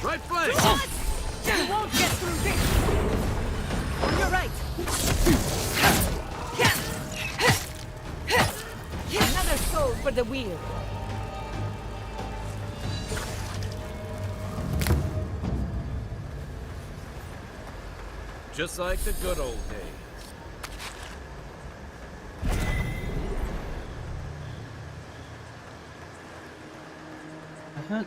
Right flank! You won't get through this! On your right! Another soul for the wheel! Just like the good old days. The heck?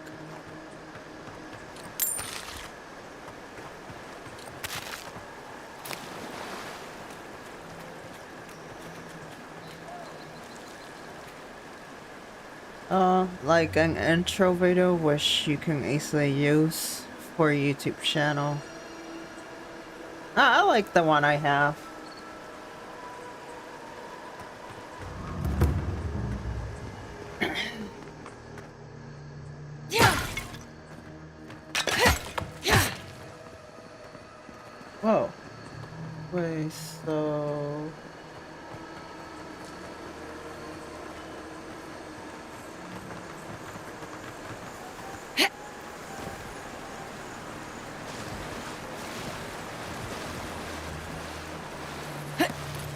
Like an intro video which you can easily use for a YouTube channel. I like the one I have. Whoa. Wait, so...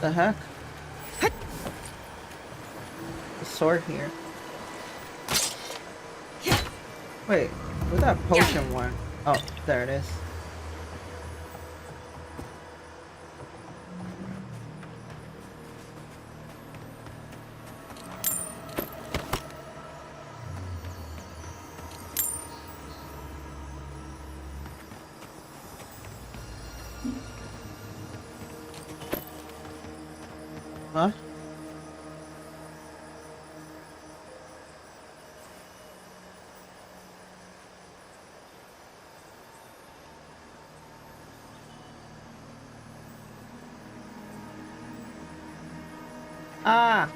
The heck? The sword here. Wait, where'd that potion one? Oh, there it is. Huh? Ah!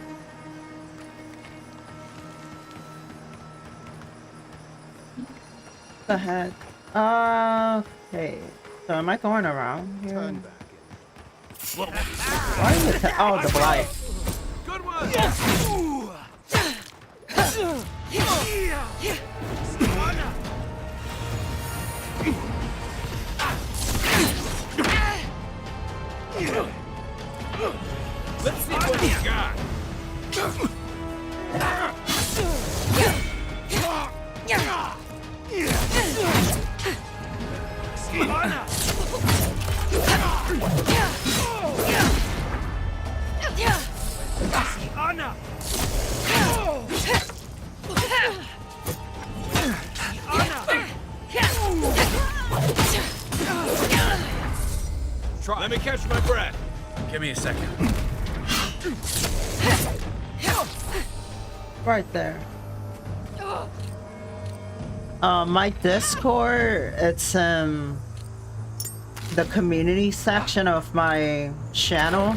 The heck? Okay. So am I going around here? Turn back. Why is it? Oh, the blight. Good one! Let's see what he's got. Anna! Let me catch my breath. Give me a second. Right there. My Discord, it's the community section of my channel.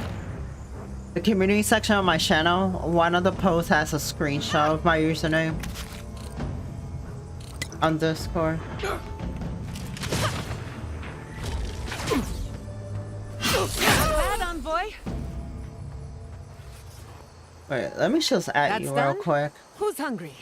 The community section of my channel, one of the posts has a screenshot of my username on Discord. Bad envoy? Wait, let me just add That's you real done? quick. Who's hungry?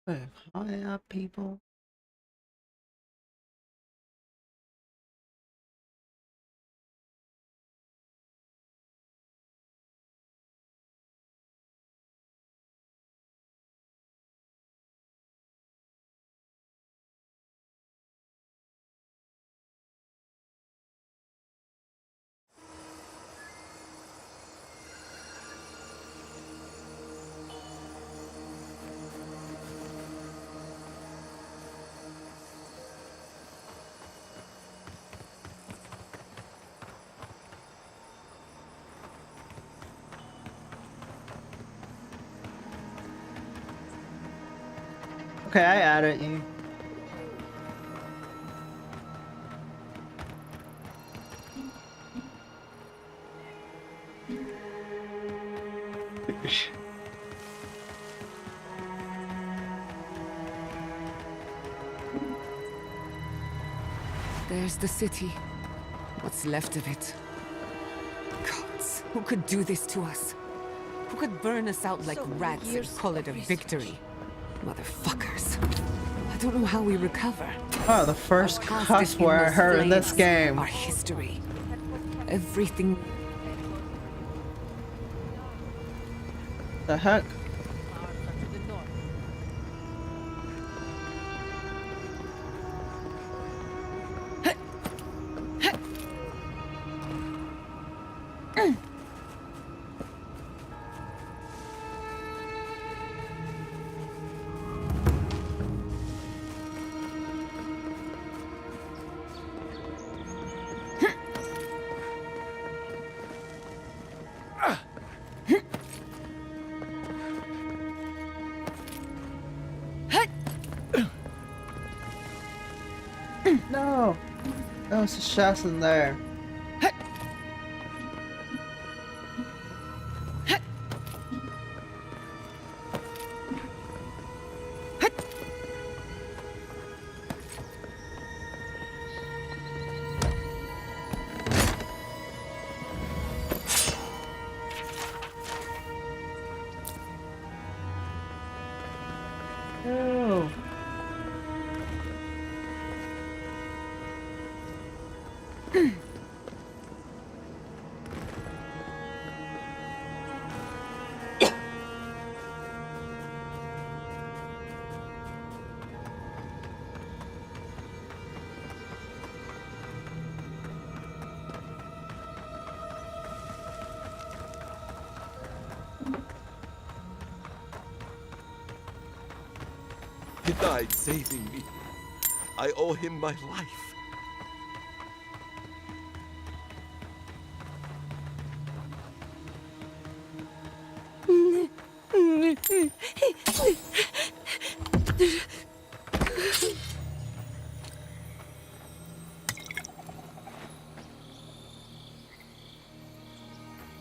Wait, high up people. Okay, I added you. There's the city. What's left of it. Gods, who could do this to us? Who could burn us out like So many rats and years call of it a research. victory? Motherfuckers. I don't know how we recover. Oh, the first Our past cuss is in word I those heard in this flames. game. Our history. Everything. The heck? To the north. No! There was a chest in there. Ew. He died saving me. I owe him my life.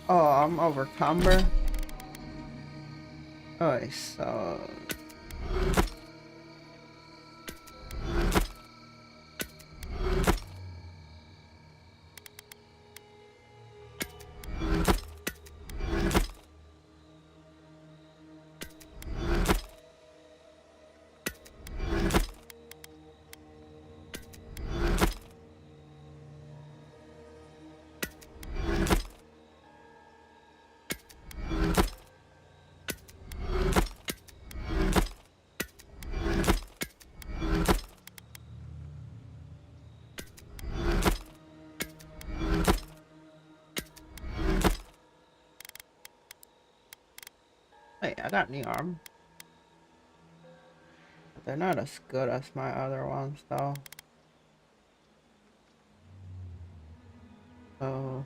Oh, I'm overcumber. Okay, so hey, I got new arm. They're not as good as my other ones, though. Oh.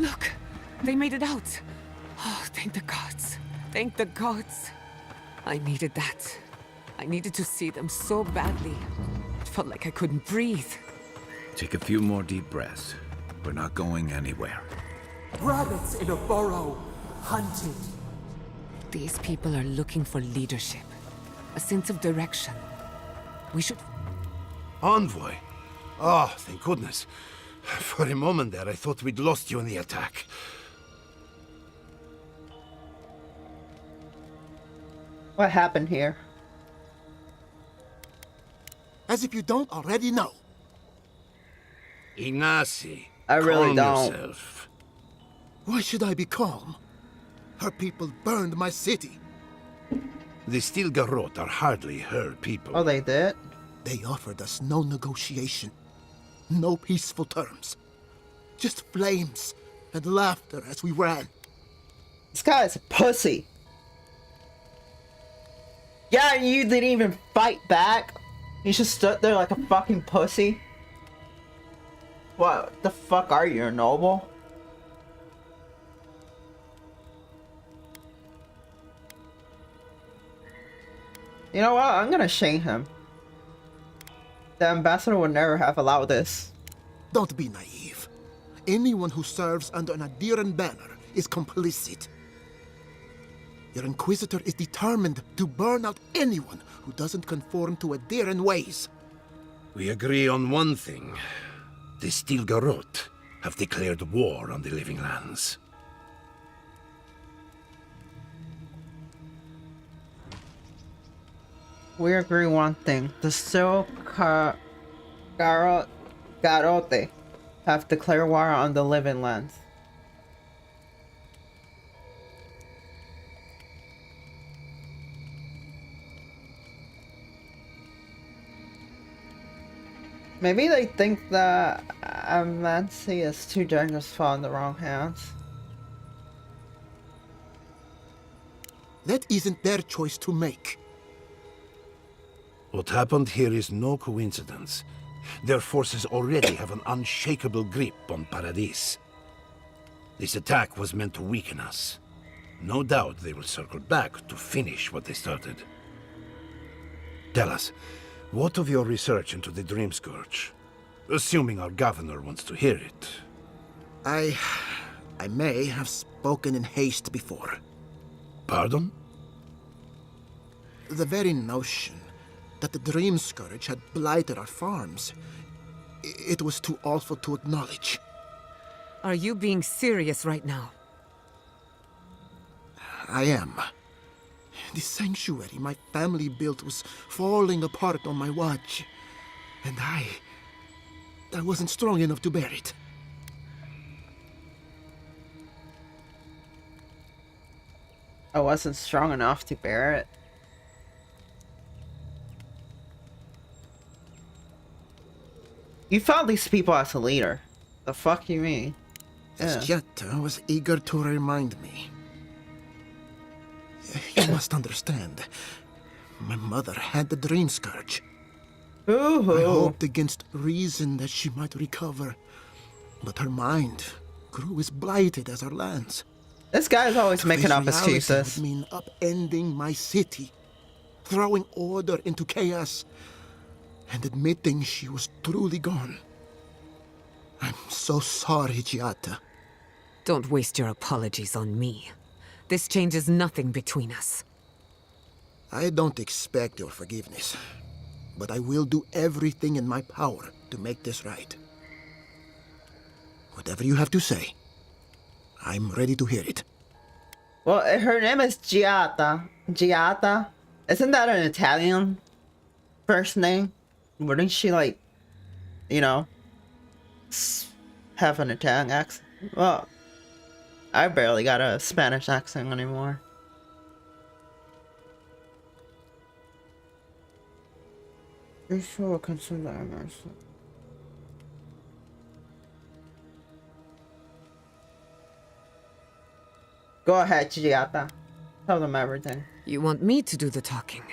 Look, they made it out. Oh, thank the gods. Thank the gods. I needed that. I needed to see them so badly. It felt like I couldn't breathe. Take a few more deep breaths. We're not going anywhere. Rabbits in a burrow, hunted. These people are looking for leadership, a sense of direction. We should... Envoy? Oh, thank goodness. For a moment there, I thought we'd lost you in the attack. What happened here? As if you don't already know. Ignacy, I really calm don't. yourself. Why should I be calm? Her people burned my city. The Stilgarrot are hardly her people. Oh, they did? They offered us no negotiation, no peaceful terms. Just flames and laughter as we ran. This guy is a pussy. Yeah, you didn't even fight back. You just stood there like a fucking pussy. What the fuck are you, a noble? You know what? I'm gonna shame him. The ambassador would never have allowed this. Don't be naive. Anyone who serves under an Adiran banner is complicit. Your Inquisitor is determined to burn out anyone who doesn't conform to Adiran ways. We agree on one thing. The Stilgarrot have declared war on the Living Lands. We agree one thing. The Stilgarrote have declared war on the Living Lands. Maybe they think that Amancy is too dangerous to fall in the wrong hands. That isn't their choice to make. What happened here is no coincidence. Their forces already have an unshakable grip on Paradis. This attack was meant to weaken us. No doubt they will circle back to finish what they started. Tell us, what of your research into the Dream Scourge? Assuming our governor wants to hear it. I may have spoken in haste before. Pardon? The very notion that the Dream Scourge had blighted our farms, it was too awful to acknowledge. Are you being serious right now? I am. The sanctuary my family built was falling apart on my watch, and I wasn't strong enough to bear it. I wasn't strong enough to bear it. You found these people as a leader. The fuck you mean? As Jetta was eager to remind me. You must understand. My mother had the Dream Scourge. Ooh. I hoped against reason that she might recover, but her mind grew as blighted as our lands. This guy's always making up Reality excuses. would mean upending my city, throwing order into chaos, and admitting she was truly gone. I'm so sorry, Giata. Don't waste your apologies on me. This changes nothing between us. I don't expect your forgiveness, but I will do everything in my power to make this right. Whatever you have to say, I'm ready to hear it. Well, her name is Giata. Giata? Isn't that an Italian first name? Wouldn't she, like, you know, have an Italian accent? Well, I barely got a Spanish accent anymore. You sure consider that mercy. Go ahead, Giata. Tell them everything. You want me to do the talking?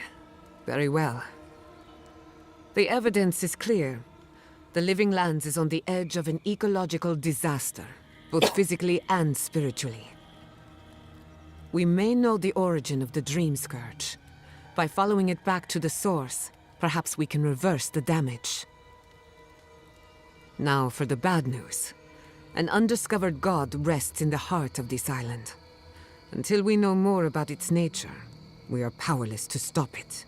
Very well. The evidence is clear. The Living Lands is on the edge of an ecological disaster, both physically and spiritually. We may know the origin of the Dream Scourge. By following it back to the source, perhaps we can reverse the damage. Now for the bad news. An undiscovered god rests in the heart of this island. Until we know more about its nature, we are powerless to stop it.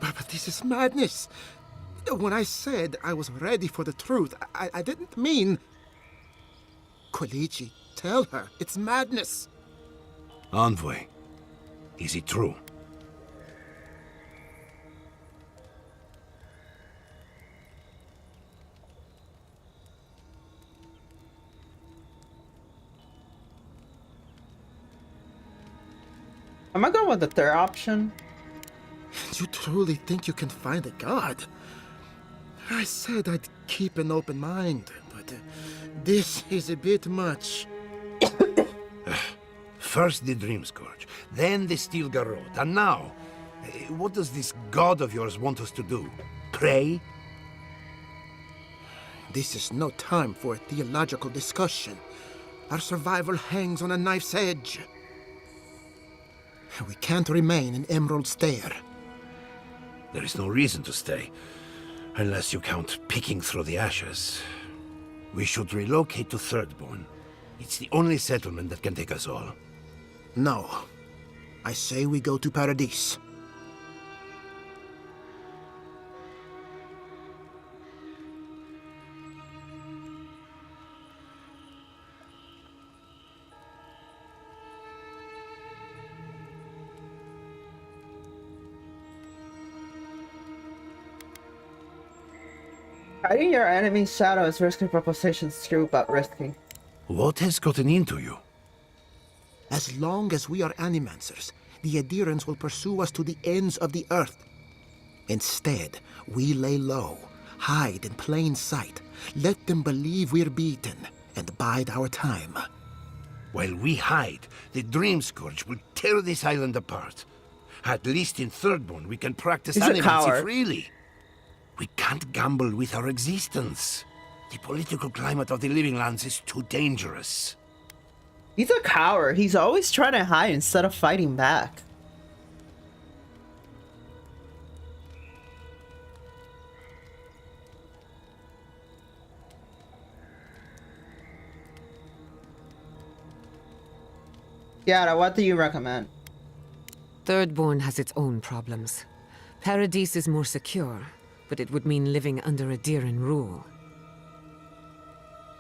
But this is madness. When I said I was ready for the truth, I didn't mean... Koichi, tell her, it's madness. Envoy, is it true? Am I going with the third option? You truly think you can find a god? I said I'd keep an open mind, but this is a bit much. First the Dream Scourge, then the Steel Garrote, and now... what does this god of yours want us to do? Pray? This is no time for a theological discussion. Our survival hangs on a knife's edge. We can't remain in Emerald Stair. There is no reason to stay, unless you count picking through the ashes. We should relocate to Thirdborn. It's the only settlement that can take us all. No. I say we go to Paradise. Hiding your enemy's shadow is risky propositions true but risky. What has gotten into you? As long as we are Animancers, the Adherents will pursue us to the ends of the earth. Instead, we lay low, hide in plain sight, let them believe we're beaten, and bide our time. While we hide, the Dream Scourge will tear this island apart. At least in Thirdborn, we can practice He's a animacy coward. freely. We can't gamble with our existence. The political climate of the Living Lands is too dangerous. He's a coward. He's always trying to hide instead of fighting back. Yara, what do you recommend? Thirdborn has its own problems. Paradise is more secure, but it would mean living under Adheran rule.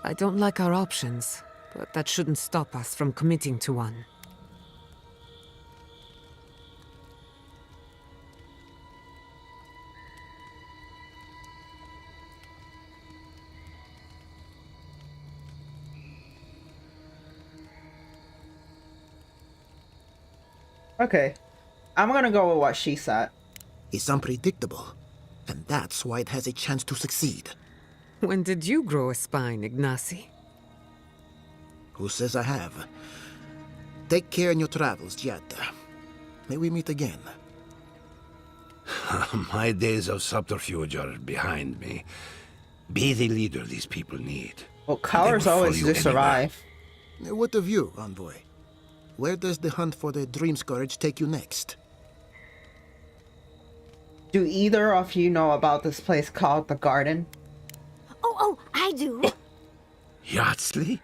I don't like our options, but that shouldn't stop us from committing to one. Okay, I'm gonna go with what she said. It's unpredictable, and that's why it has a chance to succeed. When did you grow a spine, Ignacy? Who says I have? Take care in your travels, Giada. May we meet again. My days of subterfuge are behind me. Be the leader these people need. Well, cowards always do survive. What of you, Envoy? Where does the hunt for the Dream Scourge take you next? Do either of you know about this place called the Garden? Oh, I do. Yardsley?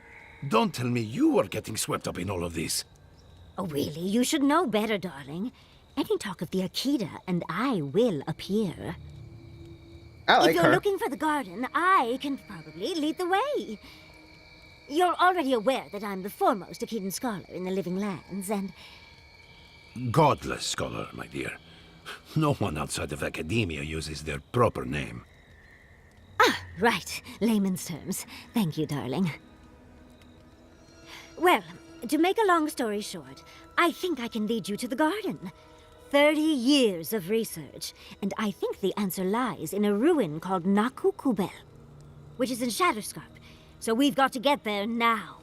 Don't tell me you are getting swept up in all of this. Oh, really? You should know better, darling. Any talk of the Akita, and I will appear. I like if you're her. looking for the garden, I can probably lead the way. You're already aware that I'm the foremost Akitan scholar in the Living Lands, and... Godless scholar, my dear. No one outside of academia uses their proper name. Ah, right. Layman's terms. Thank you, darling. Well, to make a long story short, I think I can lead you to the garden. 30 years of research, and I think the answer lies in a ruin called Nakukubel, which is in Shatterscarp. So we've got to get there now.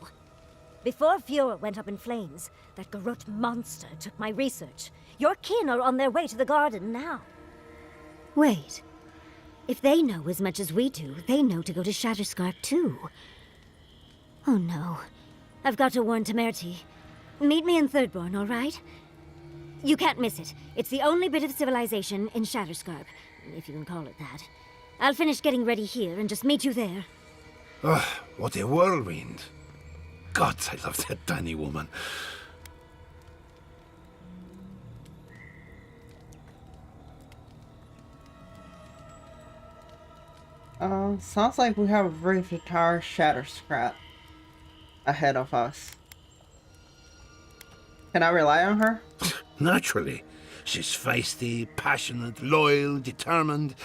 Before Fiora went up in flames, that Garrote monster took my research. Your kin are on their way to the garden now. Wait. If they know as much as we do, they know to go to Shatterscarp too. Oh no. I've got to warn Temerity. Meet me in Thirdborn, all right? You can't miss it. It's the only bit of civilization in Shatterscarp, if you can call it that. I'll finish getting ready here and just meet you there. Oh, what a whirlwind. God, I love that tiny woman. Sounds like we have a brief entire shatter scrap ahead of us. Can I rely on her? Naturally. She's feisty, passionate, loyal, determined.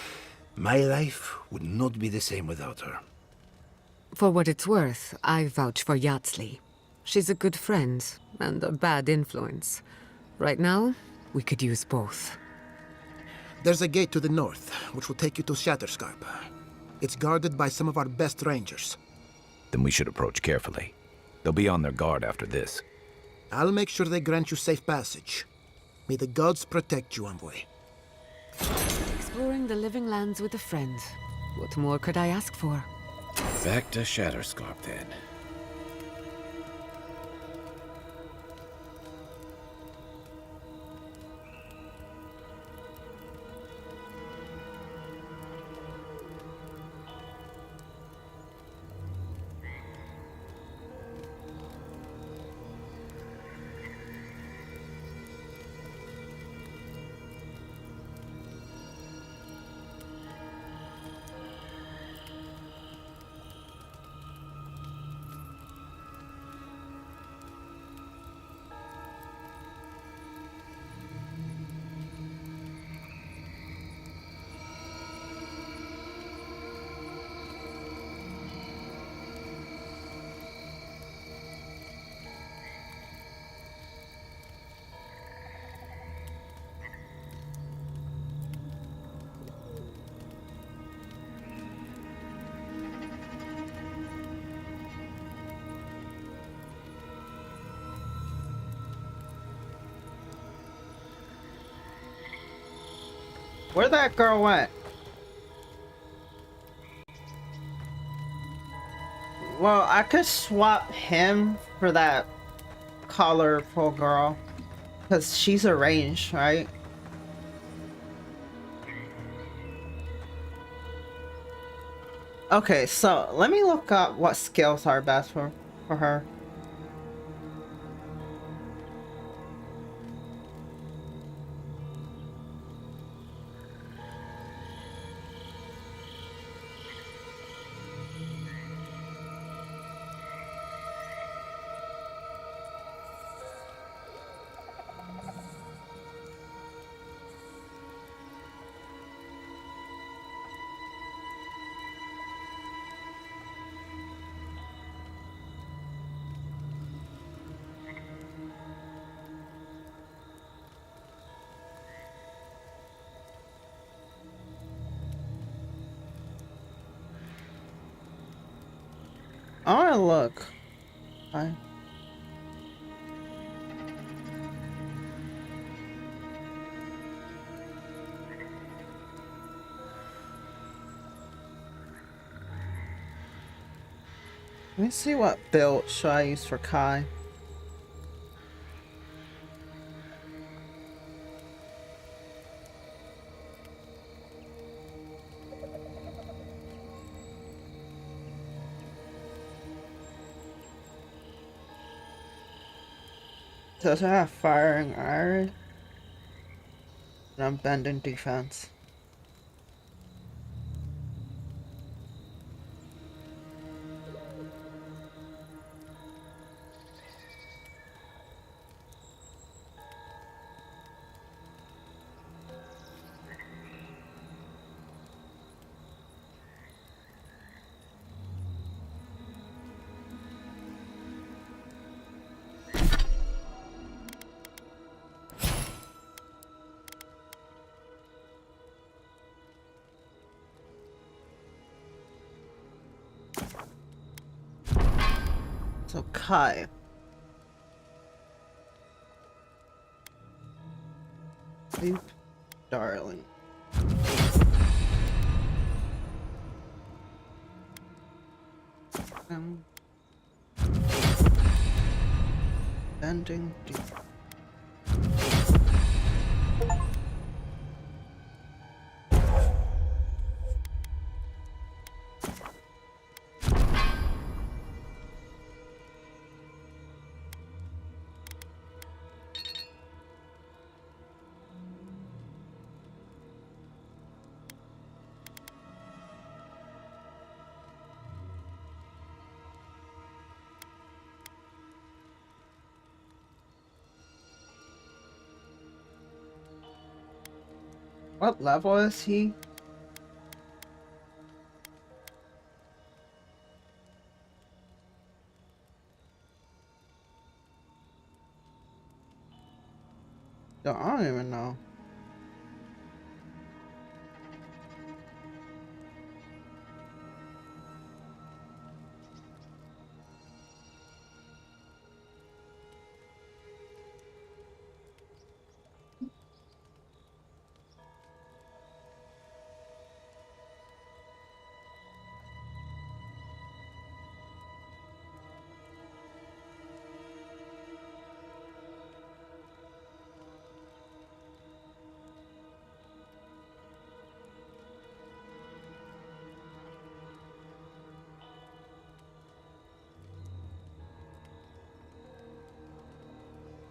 My life would not be the same without her. For what it's worth, I vouch for Yatsley. She's a good friend and a bad influence. Right now, we could use both. There's a gate to the north, which will take you to Shatterscarp. It's guarded by some of our best rangers. Then we should approach carefully. They'll be on their guard after this. I'll make sure they grant you safe passage. May the gods protect you, envoy. Exploring the living lands with a friend. What more could I ask for? Back to Shatterscarp, then. Where that girl went? Well, I could swap him for that colorful girl. Because she's a range, right? Okay, so let me look up what skills are best for her. I wanna look. Fine. Let me see what build should I use for Kai. Does it have firing iron? And I'm bending defense. So Kai. Sleep, darling. Ending. What level is he? I don't even know.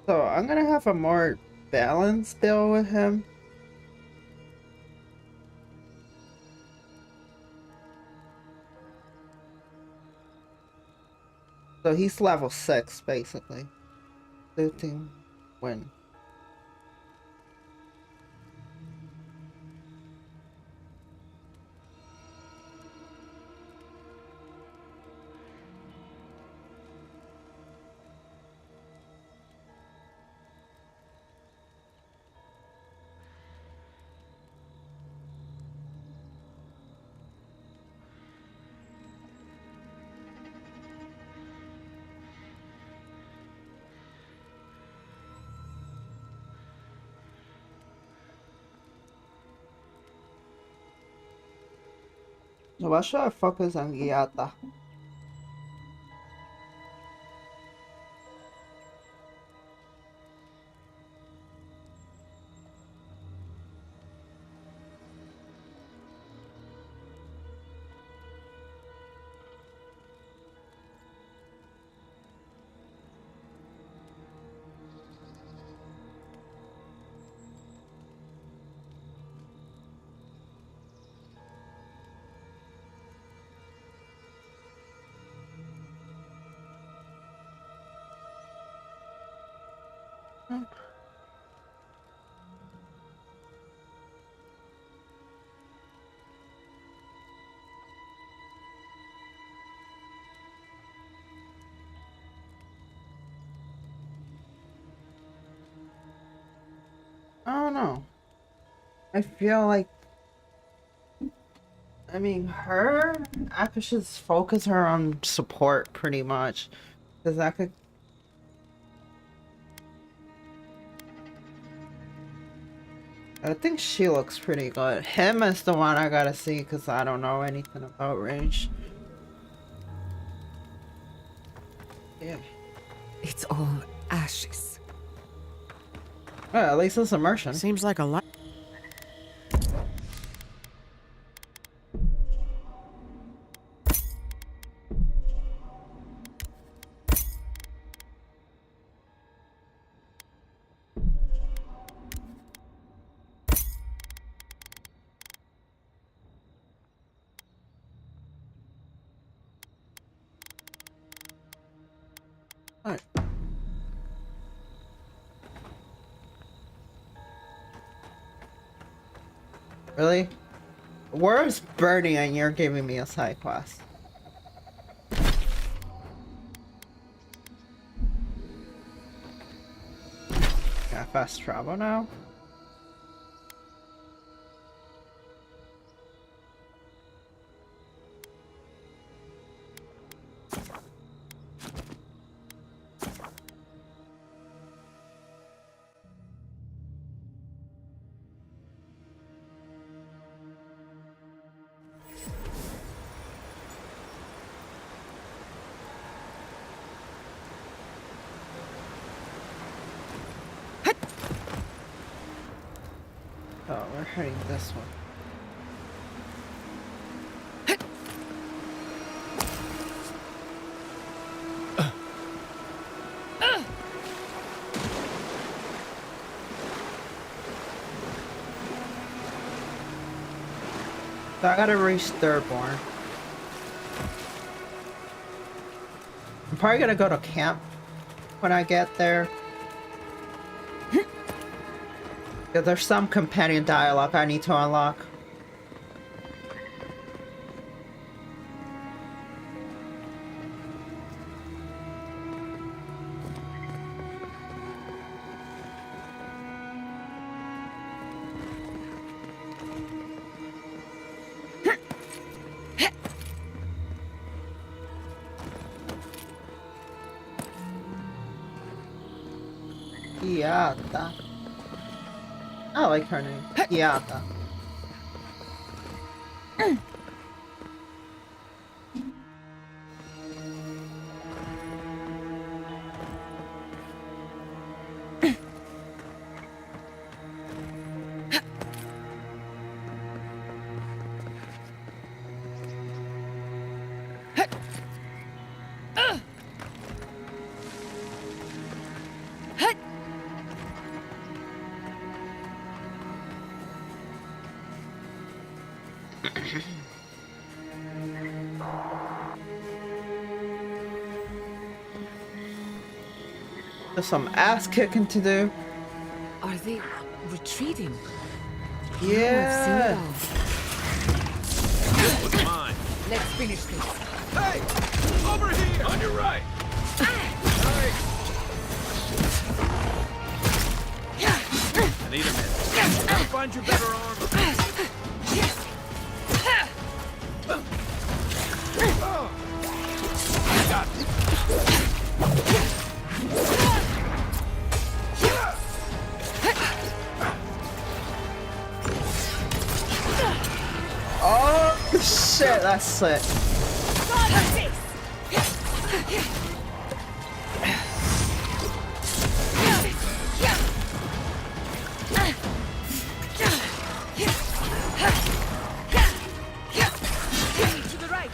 So I'm gonna have a more balanced build with him. So he's level 6 basically. Looting win. So why should I focus on Giata? I don't know. I feel like, I mean, I could just focus her on support pretty much. Because I could. I think she looks pretty good. Him is the one I gotta see because I don't know anything about range. Yeah. It's all ashes. Well, at least it's immersion. Seems like a lot. Alright. Really? Where's Bernie and you're giving me a side quest? Got fast travel now? So we're heading this way. So I gotta reach Thirdborn. I'm probably gonna go to camp when I get there. Yeah, there's some companion dialogue I need to unlock. Yata. I like her name. Yata. There's some ass kicking to do. Are they retreating? Yeah. What's mine? Let's finish this. Hey! Over here! On your right! Nice! I need a minute. Gotta find you better armor. Got it. Oh shit, that's sick. To the right.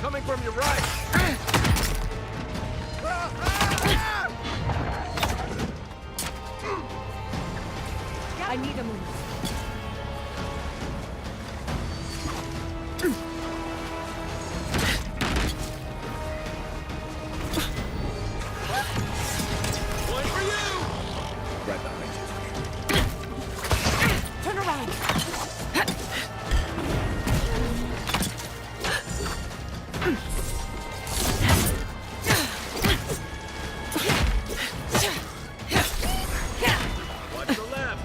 Coming from your right. I need a move. One for you! Right behind you. Turn around. Watch the left.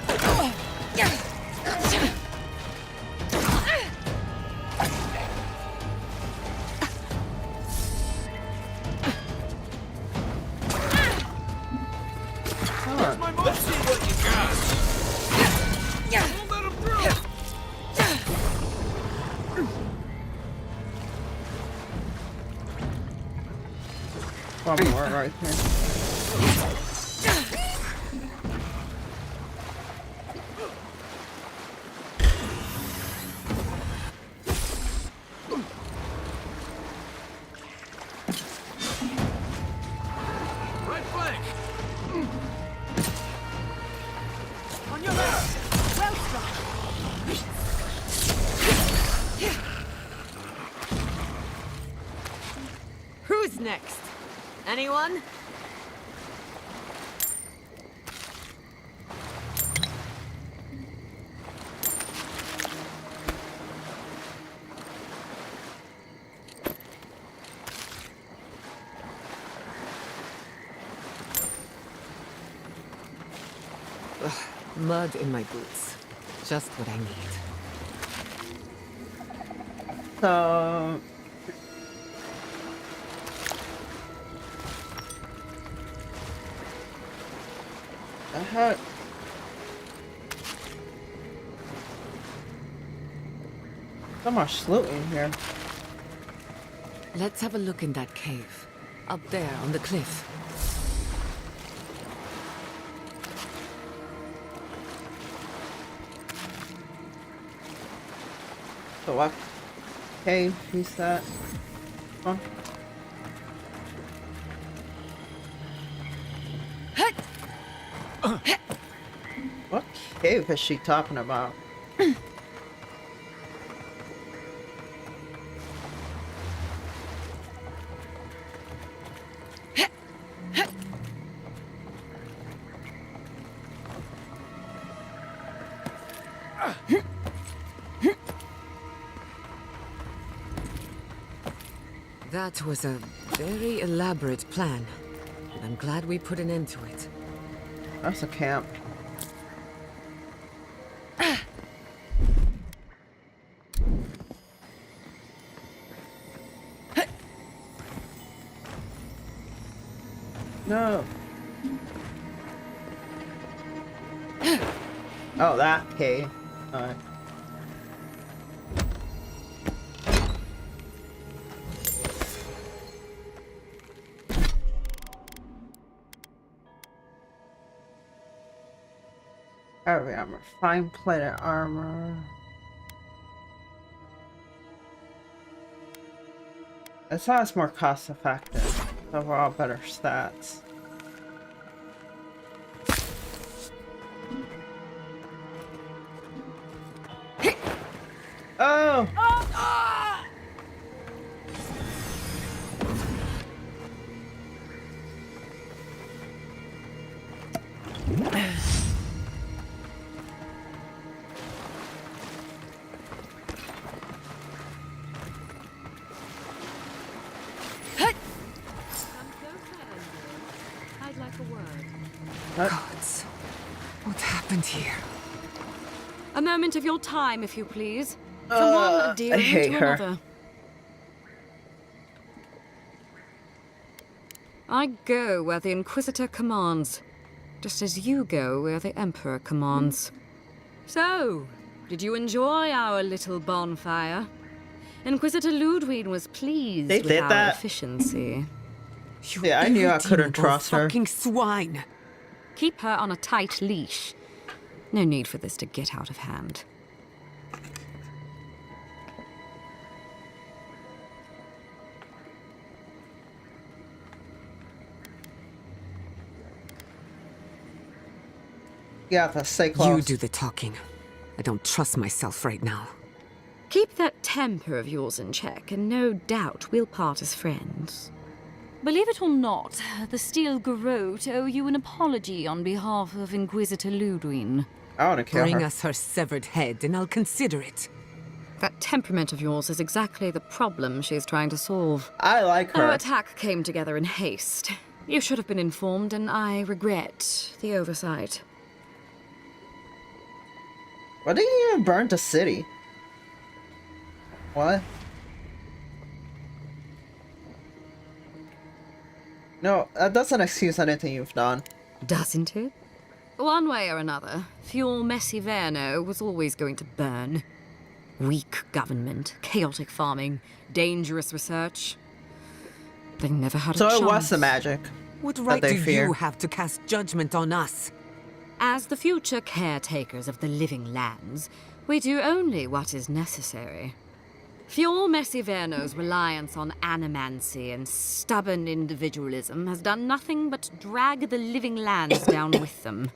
Where's my move? Let's see what you got. Won't let him through. One more right here. Right flank. On your left. Well struck. Who's next? Anyone? Ugh, mud in my boots. Just what I need. So the heck? So much loot in here. Let's have a look in that cave. Up there on the cliff. So what cave is that? Huh? What cave is she talking about? That was a very elaborate plan. And I'm glad we put an end to it. That's a camp. No. Oh, that cave. Alright. Heavy armor, fine plated armor. It's always more cost effective. Overall better stats. Oh! I'd like a word. Gods, what happened here? A moment of your time, if you please. From one dear I hate to her. another. I go where the Inquisitor commands, just as you go where the Emperor commands. So, did you enjoy our little bonfire? Inquisitor Ludwig was pleased They with did our that? efficiency. Yeah, I knew I couldn't Irredeemable trust her. fucking swine. Keep her on a tight leash. No need for this to get out of hand. Yeah, the stay close. You do the talking. I don't trust myself right now. Keep that temper of yours in check, and no doubt we'll part as friends. Believe it or not, the Steel Garrote owe you an apology on behalf of Inquisitor Ludwig. I want to kill Bring her. us her severed head, and I'll consider it. That temperament of yours is exactly the problem she's trying to solve. I like her. Our attack came together in haste. You should have been informed, and I regret the oversight. Why did you even burn the city? What? No, that doesn't excuse anything you've done. Doesn't it? One way or another, Fuel Messiverno was always going to burn. Weak government, chaotic farming, dangerous research. They never had a So chance. it was the magic. What that right they do fear. you have to cast judgment on us? As the future caretakers of the living lands, we do only what is necessary. Fior Messiverno's reliance on animancy and stubborn individualism has done nothing but drag the living lands down with them.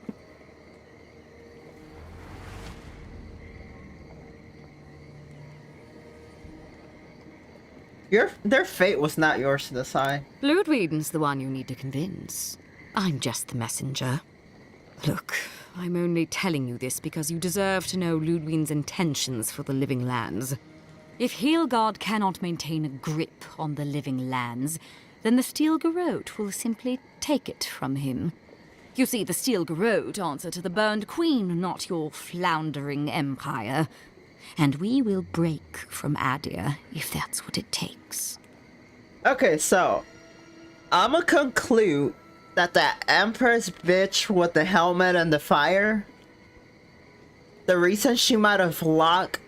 Their fate was not yours to decide. Ludwig's the one you need to convince. I'm just the messenger. Look, I'm only telling you this because you deserve to know Ludwig's intentions for the living lands. If Heelgard cannot maintain a grip on the living lands, then the Steel Garrote will simply take it from him. You see, the Steel Garrote answer to the Burned Queen, not your floundering empire. And we will break from Adir if that's what it takes. Okay, so I'ma conclude that the Empress bitch with the helmet and the fire, the reason she might have locked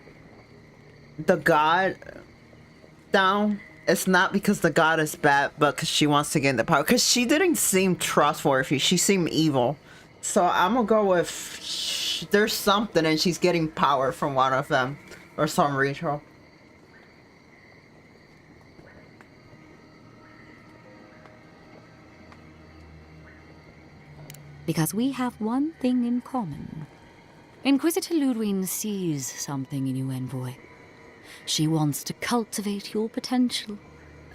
the god down it's not because the god is bad, but because she wants to gain the power. Because she didn't seem trustworthy. She seemed evil. So I'm gonna go with there's something and she's getting power from one of them. Or some ritual. Because we have one thing in common. Inquisitor Ludwig sees something in you, Envoy. She wants to cultivate your potential.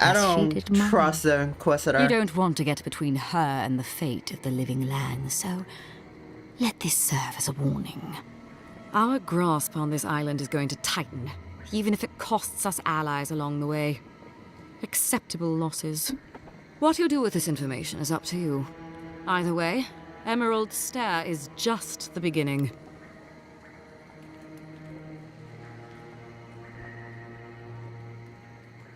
I don't trust the Inquisitor. You don't want to get between her and the fate of the living land, so let this serve as a warning. Our grasp on this island is going to tighten, even if it costs us allies along the way. Acceptable losses. What you do with this information is up to you. Either way, Emerald Stair is just the beginning.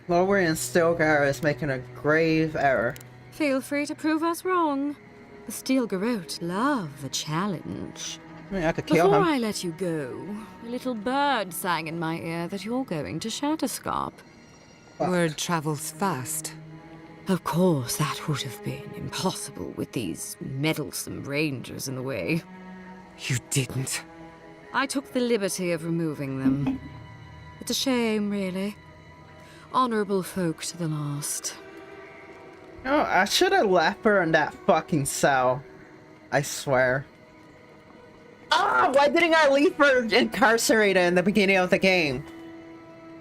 Lowering Stilgar is making a grave error. Feel free to prove us wrong. The Steel Garrote love a challenge. I mean, I could kill Before him. I let you go, a little bird sang in my ear that you're going to Shatterscarp. Word travels fast. Of course, that would have been impossible with these meddlesome rangers in the way. You didn't. I took the liberty of removing them. It's a shame, really. Honorable folk to the last. No, I should have left her in that fucking cell. I swear. Ah, why didn't I leave her incarcerated in the beginning of the game?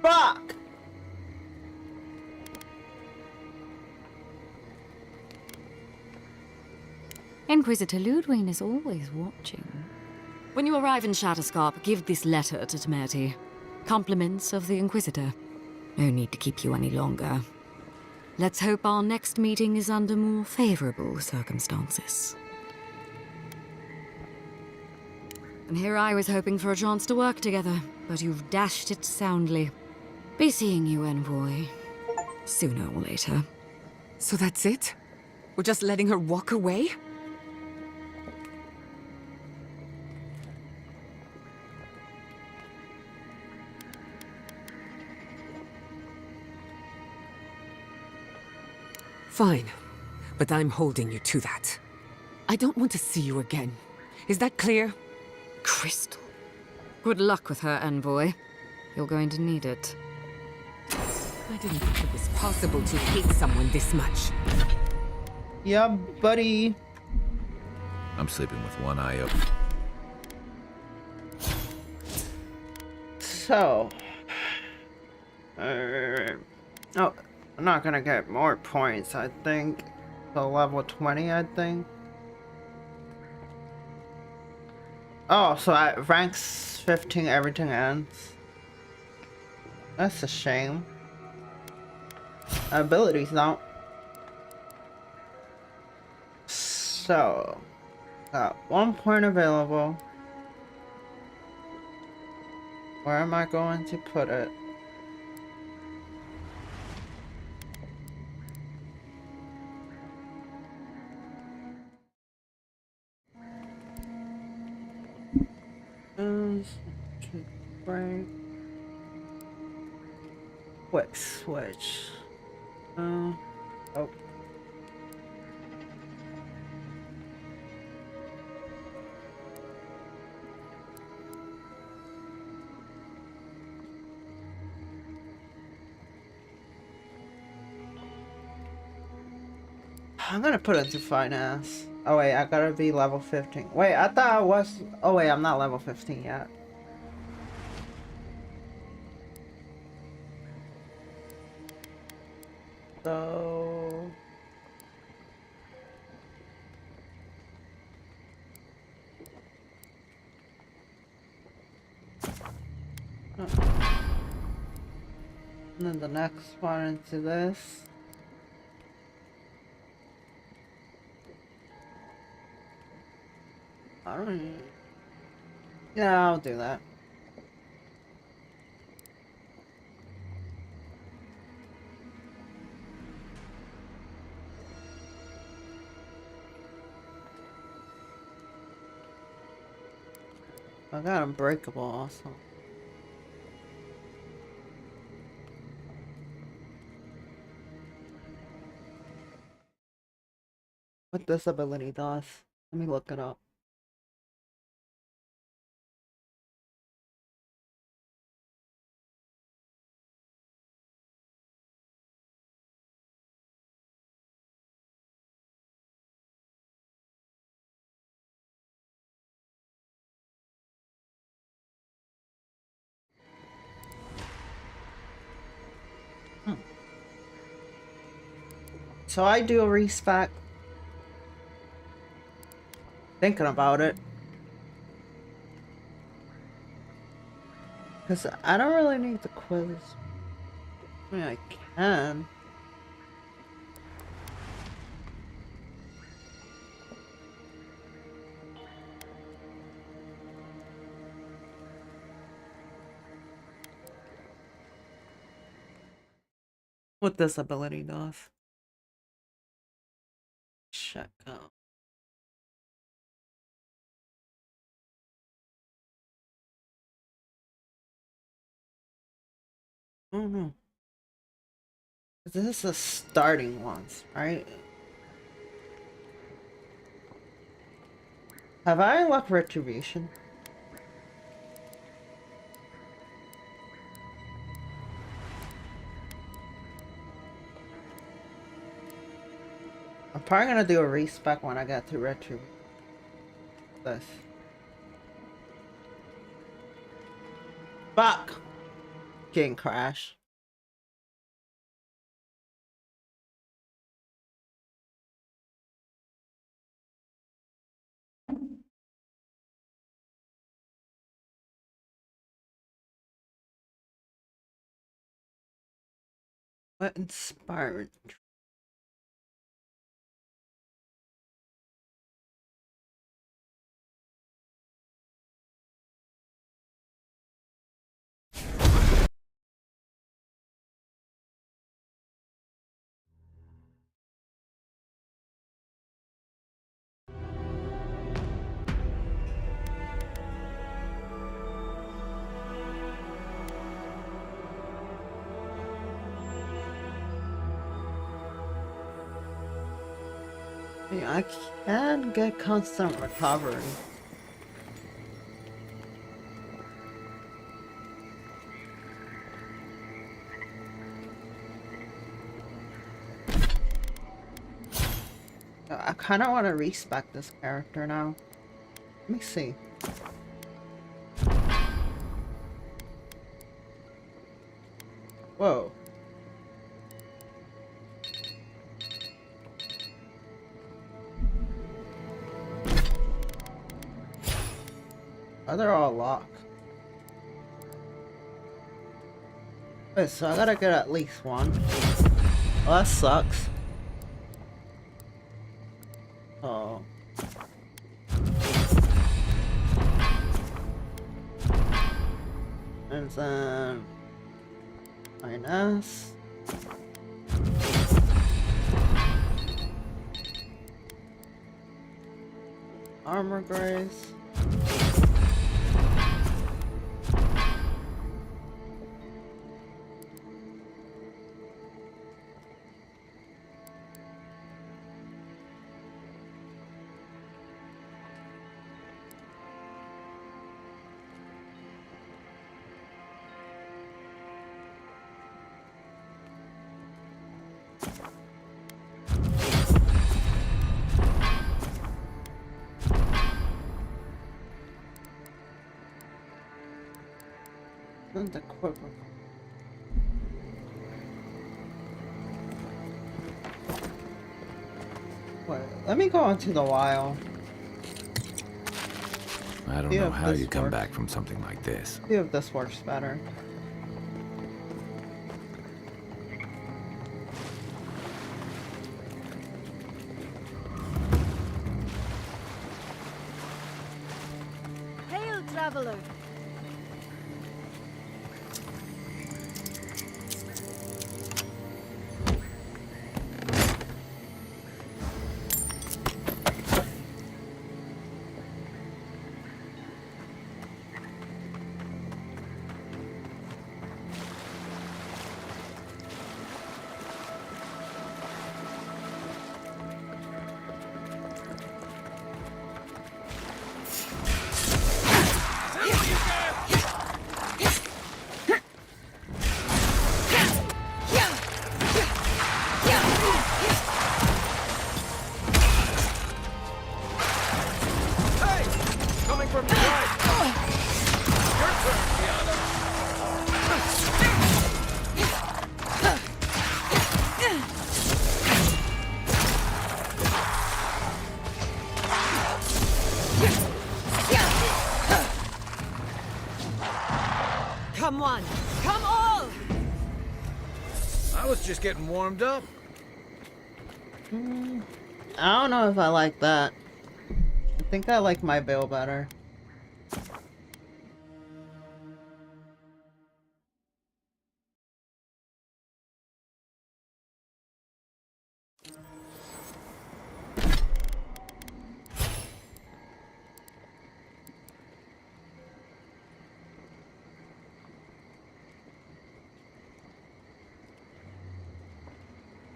Fuck! Inquisitor Ludwig is always watching. When you arrive in Shatterscarp, give this letter to Temerty. Compliments of the Inquisitor. No need to keep you any longer. Let's hope our next meeting is under more favorable circumstances. And here I was hoping for a chance to work together, but you've dashed it soundly. Be seeing you, Envoy. Sooner or later. So that's it? We're just letting her walk away? Fine, but I'm holding you to that. I don't want to see you again. Is that clear? Crystal. Good luck with her, Envoy. You're going to need it. I didn't think it was possible to hate someone this much. Yeah, buddy. I'm sleeping with one eye open. So... oh, I'm not gonna get more points, I think. So level 20, I think. Oh, so at ranks 15, everything ends. That's a shame. Abilities don't. So, got 1 point available. Where am I going to put it? Right. Quick switch. Oh. I'm gonna put it to finance. Oh wait, I gotta be level 15. Wait, I thought I was... Oh wait, I'm not level 15 yet. So... And then the next one into this. Alright. Yeah, I'll do that. I got Unbreakable also. What this ability does. Let me look it up. So I do a respec. Thinking about it. Because I don't really need the quiz. I mean, I can. What this ability does. Check out. Oh no. This is the starting ones, right? Have I unlocked retribution? I'm probably gonna do a respec when I get to retribution. This. Fuck! Game crash. What inspired? Yeah, I can get constant recovery. I kind of want to respec this character now. Let me see. Whoa. Oh, they're all locked. Wait, so I gotta get at least one. Well, that sucks. Oh. And then... minus... armor grace. And the quiver. Wait, let me go into the wild. I don't know how you come back from something like this. See if this works better. Hail, traveler! someone! Come all! I was just getting warmed up. I don't know if I like that. I think I like my bill better.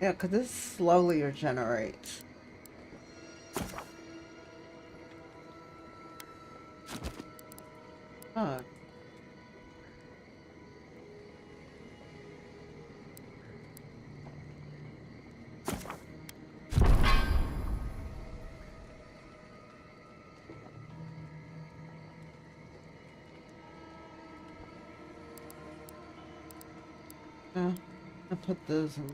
Yeah, because this slowly regenerates. Oh. Yeah, I put those in.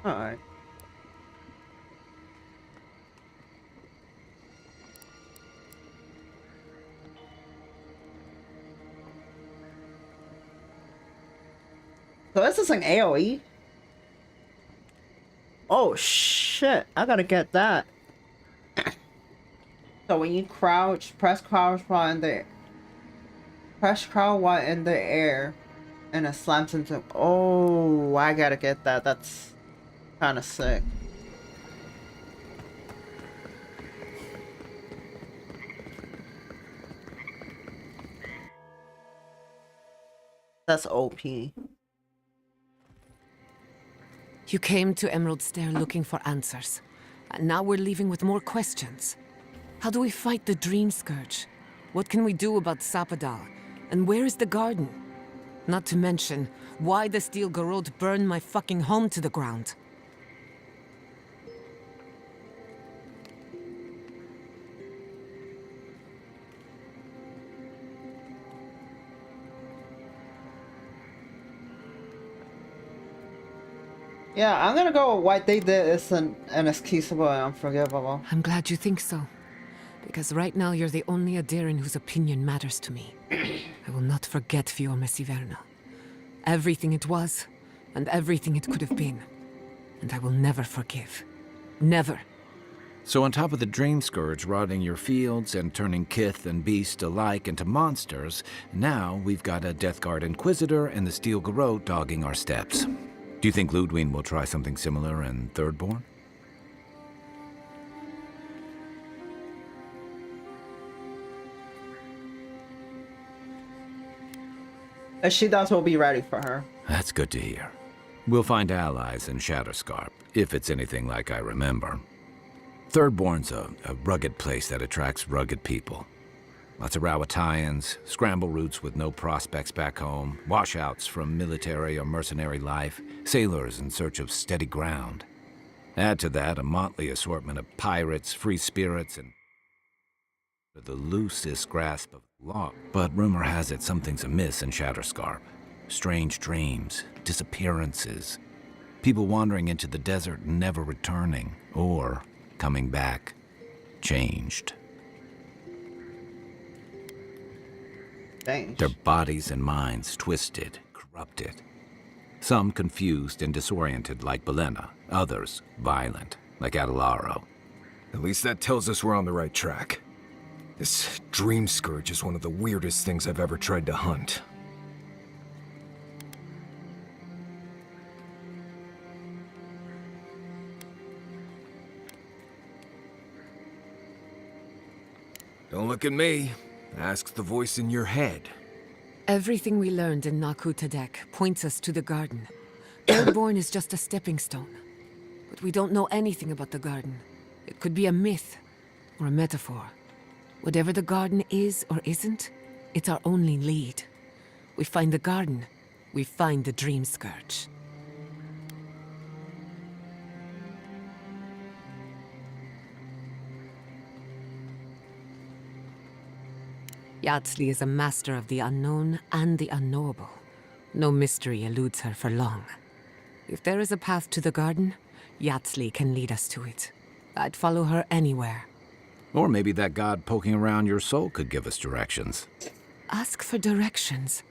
Alright. So this is an AoE? Oh shit, I gotta get that. So when you crouch, press crouch while in the air and it slams into. Oh, I gotta get that. That's kind of sick. That's OP. You came to Emerald Stair looking for answers. And now we're leaving with more questions. How do we fight the Dream Scourge? What can we do about Sapadal? And where is the garden? Not to mention, why the Steel Garrote burned my fucking home to the ground. Yeah, I'm gonna go with what they did is inexcusable and unforgivable. I'm glad you think so. Because right now you're the only Adiran whose opinion matters to me. I will not forget Fiume Siverna. Everything it was, and everything it could have been. And I will never forgive. Never. So on top of the Dream Scourge rotting your fields and turning kith and beast alike into monsters, now we've got a Death Guard Inquisitor and the Steel Garrote dogging our steps. Do you think Ludwig will try something similar in Thirdborn? If she does, we'll be ready for her. That's good to hear. We'll find allies in Shatterscarp, if it's anything like I remember. Thirdborn's a rugged place that attracts rugged people. Lots of Rawatayans, scramble routes with no prospects back home, washouts from military or mercenary life, sailors in search of steady ground. Add to that a motley assortment of pirates, free spirits, and the loosest grasp of law. But rumor has it something's amiss in Shatterscarp. Strange dreams, disappearances, people wandering into the desert and never returning, or coming back, changed. Dang. Their bodies and minds twisted, corrupted. Some confused and disoriented like Belena, others violent like Adelaro. At least that tells us we're on the right track. This Dream Scourge is one of the weirdest things I've ever tried to hunt. Don't look at me. Ask the voice in your head. Everything we learned in Naku Tadek points us to the garden. Thirdborn is just a stepping stone. But we don't know anything about the garden. It could be a myth or a metaphor. Whatever the garden is or isn't, it's our only lead. We find the garden. We find the Dream Scourge. Yardsley is a master of the unknown and the unknowable. No mystery eludes her for long. If there is a path to the garden, Yardsley can lead us to it. I'd follow her anywhere. Or maybe that god poking around your soul could give us directions. Ask for directions.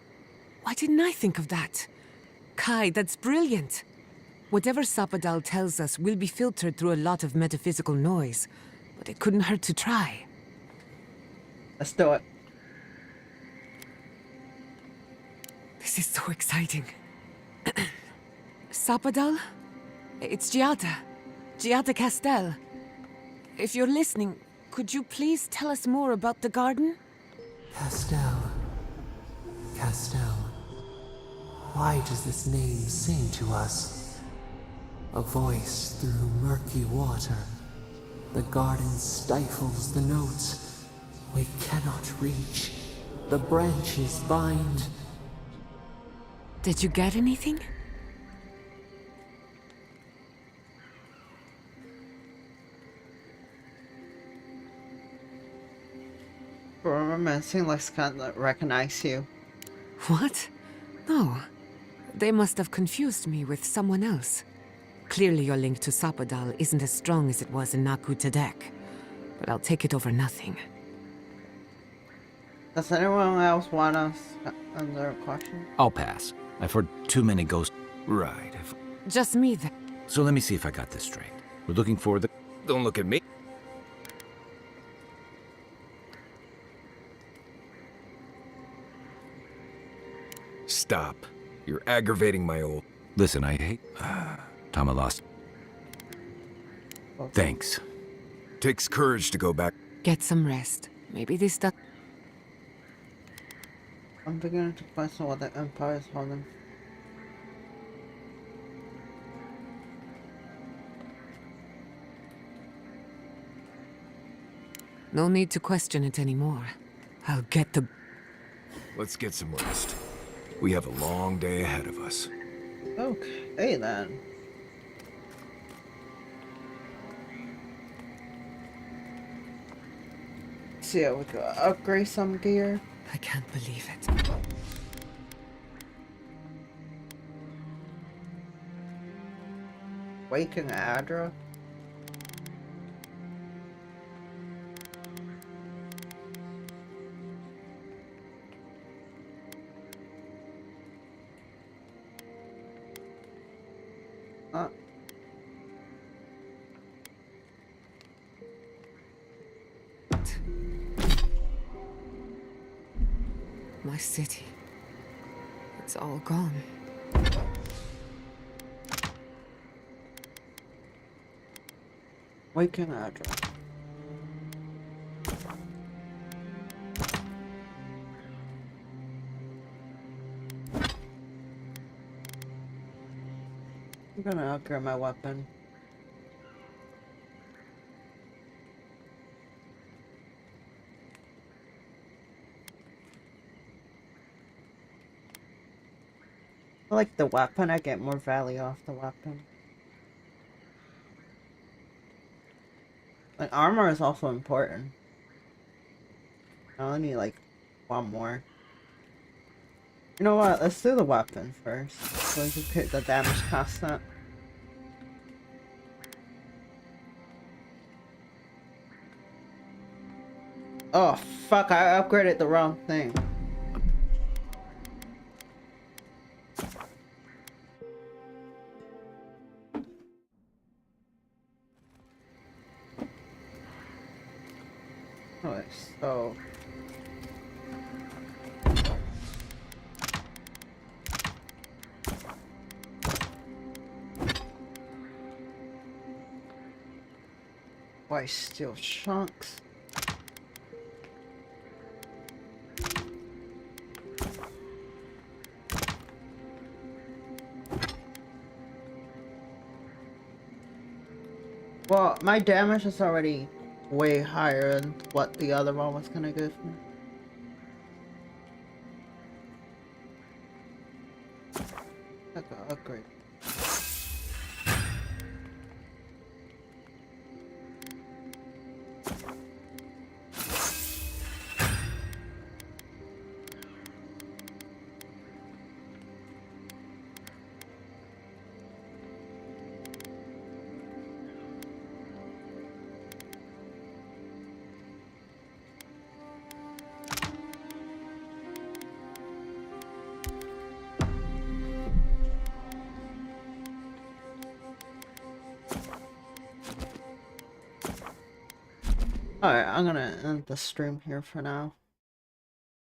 Why didn't I think of that? Kai, that's brilliant. Whatever Sapadal tells us will be filtered through a lot of metaphysical noise, but it couldn't hurt to try. Let's do it. This is so exciting. Sapadal? It's Giada. Giada Castel. If you're listening, could you please tell us more about the garden? Castel. Castel. Why does this name sing to us? A voice through murky water. The garden stifles the notes. We cannot reach. The branches bind. Did you get anything? Remember, it seems like can't recognize you. What? No. They must have confused me with someone else. Clearly your link to Sapadal isn't as strong as it was in Naku Tadek. But I'll take it over nothing. Does anyone else want us under a question? I'll pass. I've heard too many ghosts. Right. Just me then. So let me see if I got this straight. We're looking for the... Don't look at me. Stop. You're aggravating my old... Listen, I hate... Time I lost. Thanks. Takes courage to go back. Get some rest. Maybe this stuff... I'm beginning to question what the Empire is holding. No need to question it anymore. I'll get the... Let's get some rest. We have a long day ahead of us. Okay, then. See how we could upgrade some gear. I can't believe it. Waking Adra. My city. It's all gone. Waking Adra. I'm gonna upgrade my weapon. I like the weapon, I get more value off the weapon. Like, armor is also important. I only need like one more. You know what, let's do the weapon first, so we can pick the damage constant. Oh fuck, I upgraded the wrong thing. Alright, so... Why steel chunks? Well, my damage is already way higher than what the other one was gonna give me. Upgrade. Alright, I'm gonna end the stream here for now.